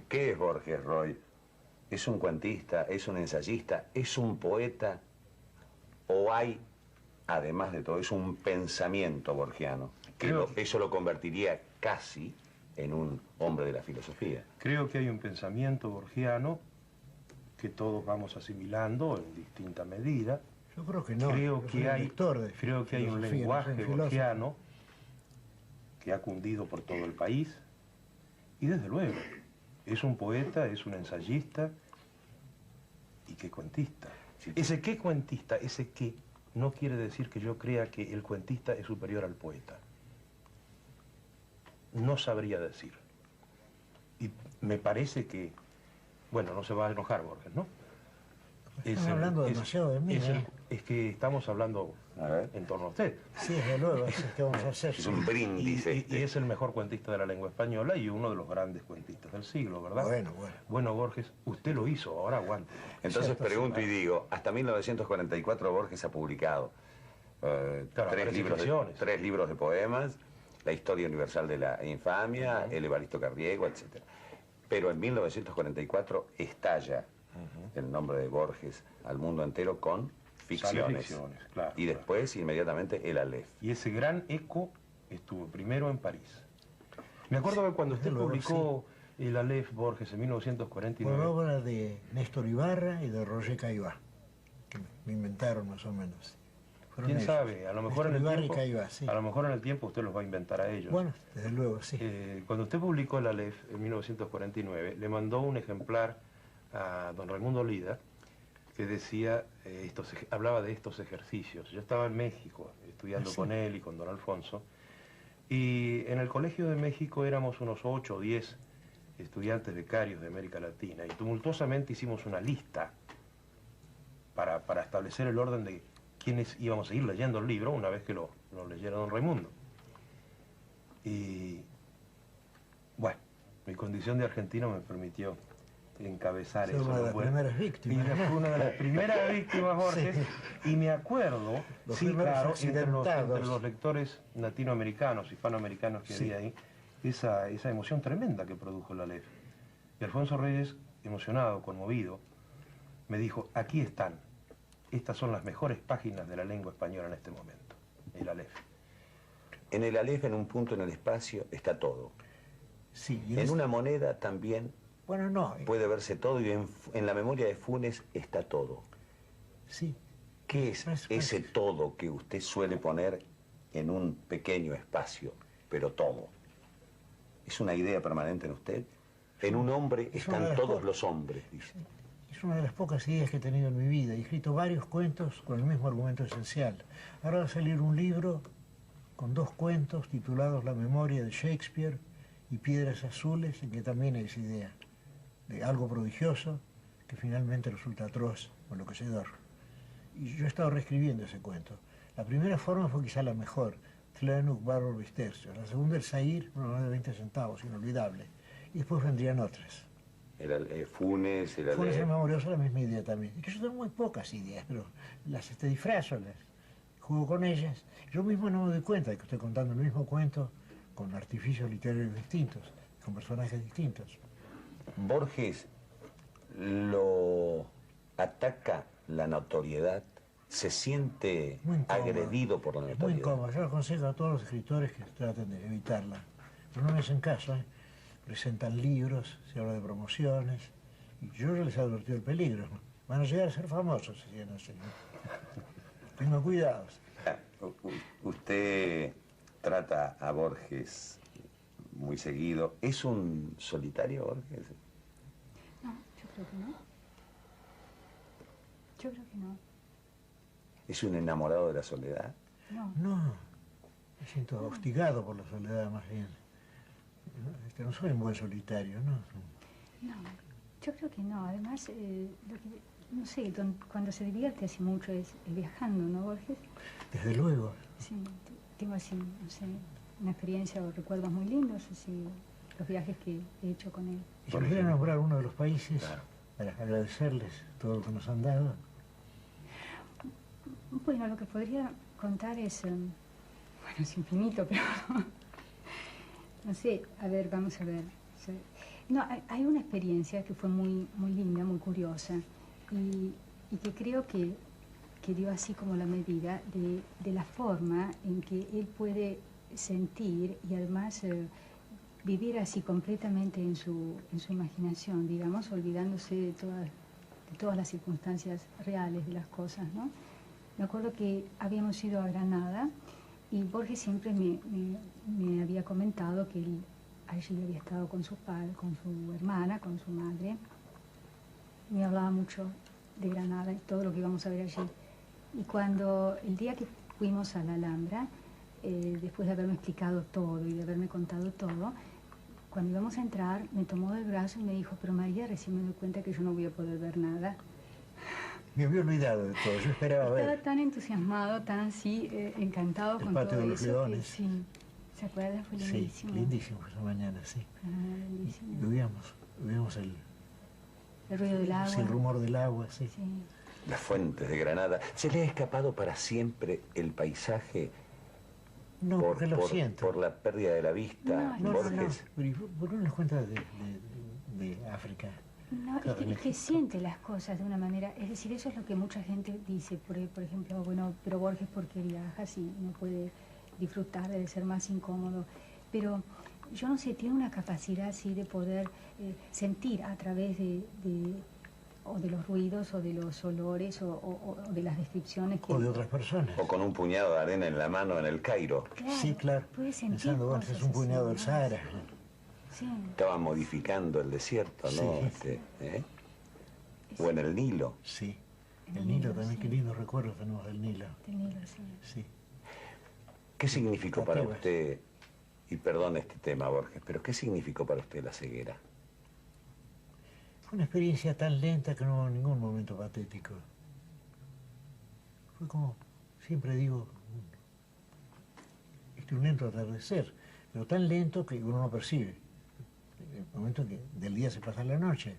¿Qué es Borges, Roy? ¿Es un cuentista? ¿Es un ensayista? ¿Es un poeta? ¿O hay además de todo eso, un pensamiento borgiano. Eso lo convertiría casi en un hombre de la filosofía. Creo que hay un pensamiento borgiano que todos vamos asimilando en distinta medida. Yo creo que no. Creo que hay un lenguaje borgiano que ha cundido por todo el país. Y desde luego, es un poeta, es un ensayista y qué cuentista. Sí. Ese qué cuentista, ese qué, no quiere decir que yo crea que el cuentista es superior al poeta. No sabría decir. Y me parece que, bueno, no se va a enojar Borges, ¿no? Estamos hablando demasiado de mí, ¿eh? Es que estamos hablando en torno a usted. Sí, desde luego, eso es que vamos a hacer. Es un brindis y es el mejor cuentista de la lengua española y uno de los grandes cuentistas del siglo, ¿verdad? Bueno. Bueno, Borges, usted lo hizo, ahora aguante. Entonces pregunto y digo, hasta 1944 Borges ha publicado tres libros de poemas, La historia universal de la infamia, El Evaristo Cardiego, etc. Pero en 1944 estalla el nombre de Borges al mundo entero con ficciones. Claro, y después, inmediatamente, el Aleph. Y ese gran eco estuvo primero en París. Me acuerdo que cuando usted publicó el Aleph Borges en 1949... Por obra de Néstor Ibarra y de Roger Caillou, que me inventaron más o menos. ¿Quién sabe? A lo mejor en el tiempo usted los va a inventar a ellos. Bueno, desde luego, sí. Cuando usted publicó el Aleph en 1949, le mandó un ejemplar a don Raimundo Lida, que decía, hablaba de estos ejercicios. Yo estaba en México estudiando con él y con don Alfonso, y en el Colegio de México éramos unos 8 o 10 estudiantes becarios de América Latina, y tumultuosamente hicimos una lista para establecer el orden de quiénes íbamos a ir leyendo el libro una vez que lo leyera don Raimundo. Y bueno, mi condición de argentino me permitió encabezar eso. Una de las primeras víctimas. Y fue una de las primeras víctimas, Borges, y me acuerdo, claro, entre los lectores latinoamericanos, hispanoamericanos que había ahí, esa emoción tremenda que produjo la Aleph. Y Alfonso Reyes, emocionado, conmovido, me dijo, aquí están, estas son las mejores páginas de la lengua española en este momento, el Aleph. En el Aleph, en un punto en el espacio, está todo. Sí, en una moneda también puede verse todo, y en la memoria de Funes está todo. Sí. ¿Qué es ese todo que usted suele poner en un pequeño espacio, pero todo? ¿Es una idea permanente en usted? En un hombre están todos los hombres, dice. Es una de las pocas ideas que he tenido en mi vida. He escrito varios cuentos con el mismo argumento esencial. Ahora va a salir un libro con 2 cuentos titulados La memoria de Shakespeare y Piedras azules, en que también hay esa idea de algo prodigioso que finalmente resulta atroz o enloquecedor. Y yo he estado reescribiendo ese cuento. La primera forma fue quizá la mejor, Tlenuk Barro Vistercio. La segunda, el Zahir, una de 20 centavos, inolvidable. Y después vendrían otras. Funes, el Funes y Memorioso, la misma idea también. Y que yo tengo muy pocas ideas, pero las disfrazo, las juego con ellas. Yo mismo no me doy cuenta de que estoy contando el mismo cuento con artificios literarios distintos, con personajes distintos. Borges lo ataca la notoriedad, se siente agredido por la notoriedad. Muy incómodo. Yo aconsejo a todos los escritores que traten de evitarla. Pero no me hacen caso, ¿eh? Presentan libros, se habla de promociones, y yo les he advertido el peligro. Van a llegar a ser famosos si siguen así. Tengan cuidados. Usted trata a Borges muy seguido. ¿Es un solitario, Borges? No, yo creo que no. Yo creo que no. ¿Es un enamorado de la soledad? No, me siento hostigado por la soledad más bien. No soy un buen solitario, ¿no? No, yo creo que no. Además, no sé, cuando se divierte así mucho es viajando, ¿no, Borges? Desde luego. Sí, tengo así, no sé, una experiencia o recuerdos muy lindos, así, los viajes que he hecho con él. ¿Y si pudiera nombrar uno de los países para agradecerles todo lo que nos han dado? Bueno, lo que podría contar es, bueno, es infinito, pero no sé, a ver, vamos a ver. No, hay una experiencia que fue muy linda, muy curiosa, y que creo que que dio así como la medida de la forma en que él puede sentir y además vivir así completamente en su imaginación, digamos, olvidándose de todas las circunstancias reales de las cosas, ¿no? Me acuerdo que habíamos ido a Granada y Borges siempre me había comentado que él allí había estado con su padre, con su hermana, con su madre. Me hablaba mucho de Granada y todo lo que íbamos a ver allí. Y cuando el día que fuimos a la Alhambra, después de haberme explicado todo y de haberme contado todo, cuando íbamos a entrar, me tomó del brazo y me dijo, pero María, recién me doy cuenta que yo no voy a poder ver nada. Me había olvidado de todo, yo esperaba ver. Estaba tan entusiasmado, tan así, encantado El con patio todo de los eso. Leones. Sí, ¿se acuerda? Fue lindísimo. Sí, lindísimo esa mañana, sí. Ah, lindísimo. Oíamos el ruido del agua. Sí, el rumor del agua, sí. Sí. Las fuentes de Granada. ¿Se le ha escapado para siempre el paisaje? No, porque lo siento. Por la pérdida de la vista, No, Borges. ¿Por qué no nos cuenta de África? No, es que siente las cosas de una manera, es decir, eso es lo que mucha gente dice, por ejemplo, bueno, pero Borges, ¿por qué viaja si no puede disfrutar, debe ser más incómodo? Pero yo no sé, tiene una capacidad así de poder sentir a través o de los ruidos, o de los olores, o de las descripciones que... O de otras personas. O con un puñado de arena en la mano en el Cairo. Claro, Sí, claro. puede sentir Pensando, bueno, cosas es un puñado del así, Sahara. Sí. Estaban modificando el desierto, ¿no? Sí. O en el Nilo. Sí. El Nilo también, qué lindos recuerdos tenemos del Nilo. Del Nilo, sí. Sí. ¿Qué significó para Tebas. usted, y perdón este tema, Borges, pero qué significó para usted la ceguera? Fue una experiencia tan lenta que no hubo ningún momento patético. Fue como, siempre digo, un lento atardecer, pero tan lento que uno no percibe. El momento que del día se pasa a la noche.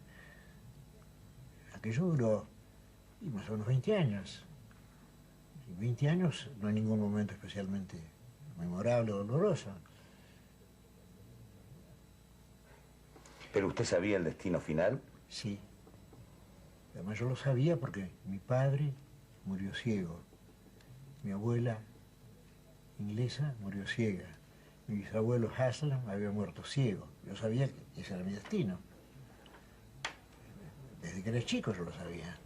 Aquello duró más o menos 20 años. En 20 años no hay ningún momento especialmente memorable o doloroso. ¿Pero usted sabía el destino final? Sí. Además yo lo sabía porque mi padre murió ciego. Mi abuela inglesa murió ciega. Mi bisabuelo Haslam había muerto ciego. Yo sabía que ese era mi destino. Desde que era chico yo lo sabía.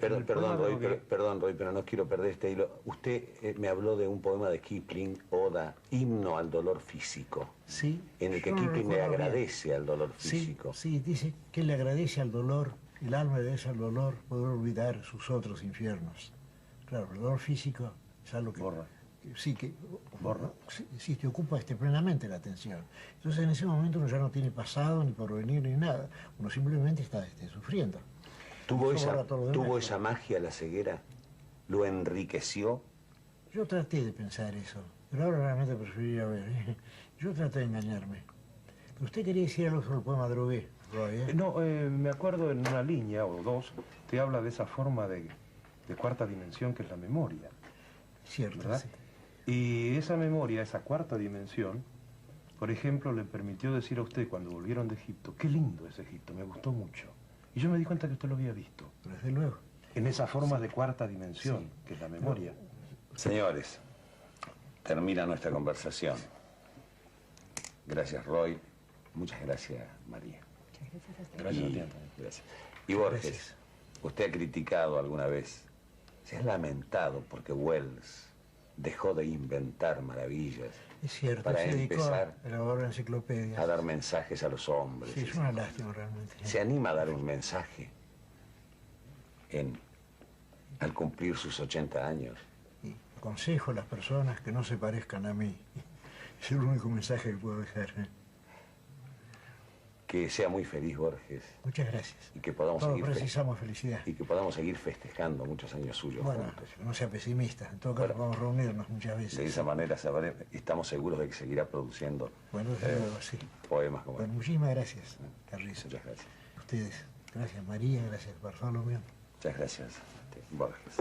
Perdón, Roy, pero no quiero perder este hilo. Usted me habló de un poema de Kipling, Oda, Himno al dolor físico. Sí. En el que yo no Kipling le recuerdo bien. agradece al dolor físico. Sí, dice que le agradece al dolor, el alma agradece al dolor poder olvidar sus otros infiernos. Claro, el dolor físico es algo que... Borra. Sí, que... Borra. Sí, te ocupa plenamente la atención. Entonces en ese momento uno ya no tiene pasado, ni porvenir, ni nada. Uno simplemente está sufriendo. ¿Tuvo Eso borra todo lo demás. esa magia la ceguera? ¿Lo enriqueció? Yo traté de pensar eso, pero ahora realmente preferiría ver. Yo traté de engañarme. Pero usted quería decir algo sobre el poema de Drogué, Roy, ¿eh? No, me acuerdo en una línea o dos, te habla de esa forma de cuarta dimensión que es la memoria, Cierto, ¿verdad? sí. Y esa memoria, esa cuarta dimensión, por ejemplo, le permitió decir a usted cuando volvieron de Egipto, qué lindo es Egipto, me gustó mucho. Y yo me di cuenta que usted lo había visto. Desde luego. En esa forma de cuarta dimensión, que es la memoria. Señores, termina nuestra conversación. Gracias, Roy. Muchas gracias, María. Muchas gracias a usted. Gracias a ti, Antonio. Gracias. Y Borges, Gracias. usted ha criticado alguna vez, se ha lamentado porque Wells dejó de inventar maravillas Es cierto, para se dedicó empezar a elaborar enciclopedias. a dar mensajes a los hombres. Sí, es una lástima realmente. ¿Se anima a dar un mensaje al cumplir sus 80 años? Y aconsejo a las personas que no se parezcan a mí. Es el único mensaje que puedo dejar. Que sea muy feliz, Borges, Muchas gracias. y que podamos Todos seguir precisamos felicidad. y que podamos seguir festejando muchos años suyos Bueno, juntos. no sea pesimista. En todo caso, Bueno, vamos a reunirnos muchas veces. De esa manera estamos seguros de que seguirá produciendo Bueno, desde luego, sí. poemas como Bueno, este. muchísimas gracias, Carrizo. Muchas gracias. Ustedes. Gracias, María. Gracias, Bartolomé. Muchas gracias, Borges.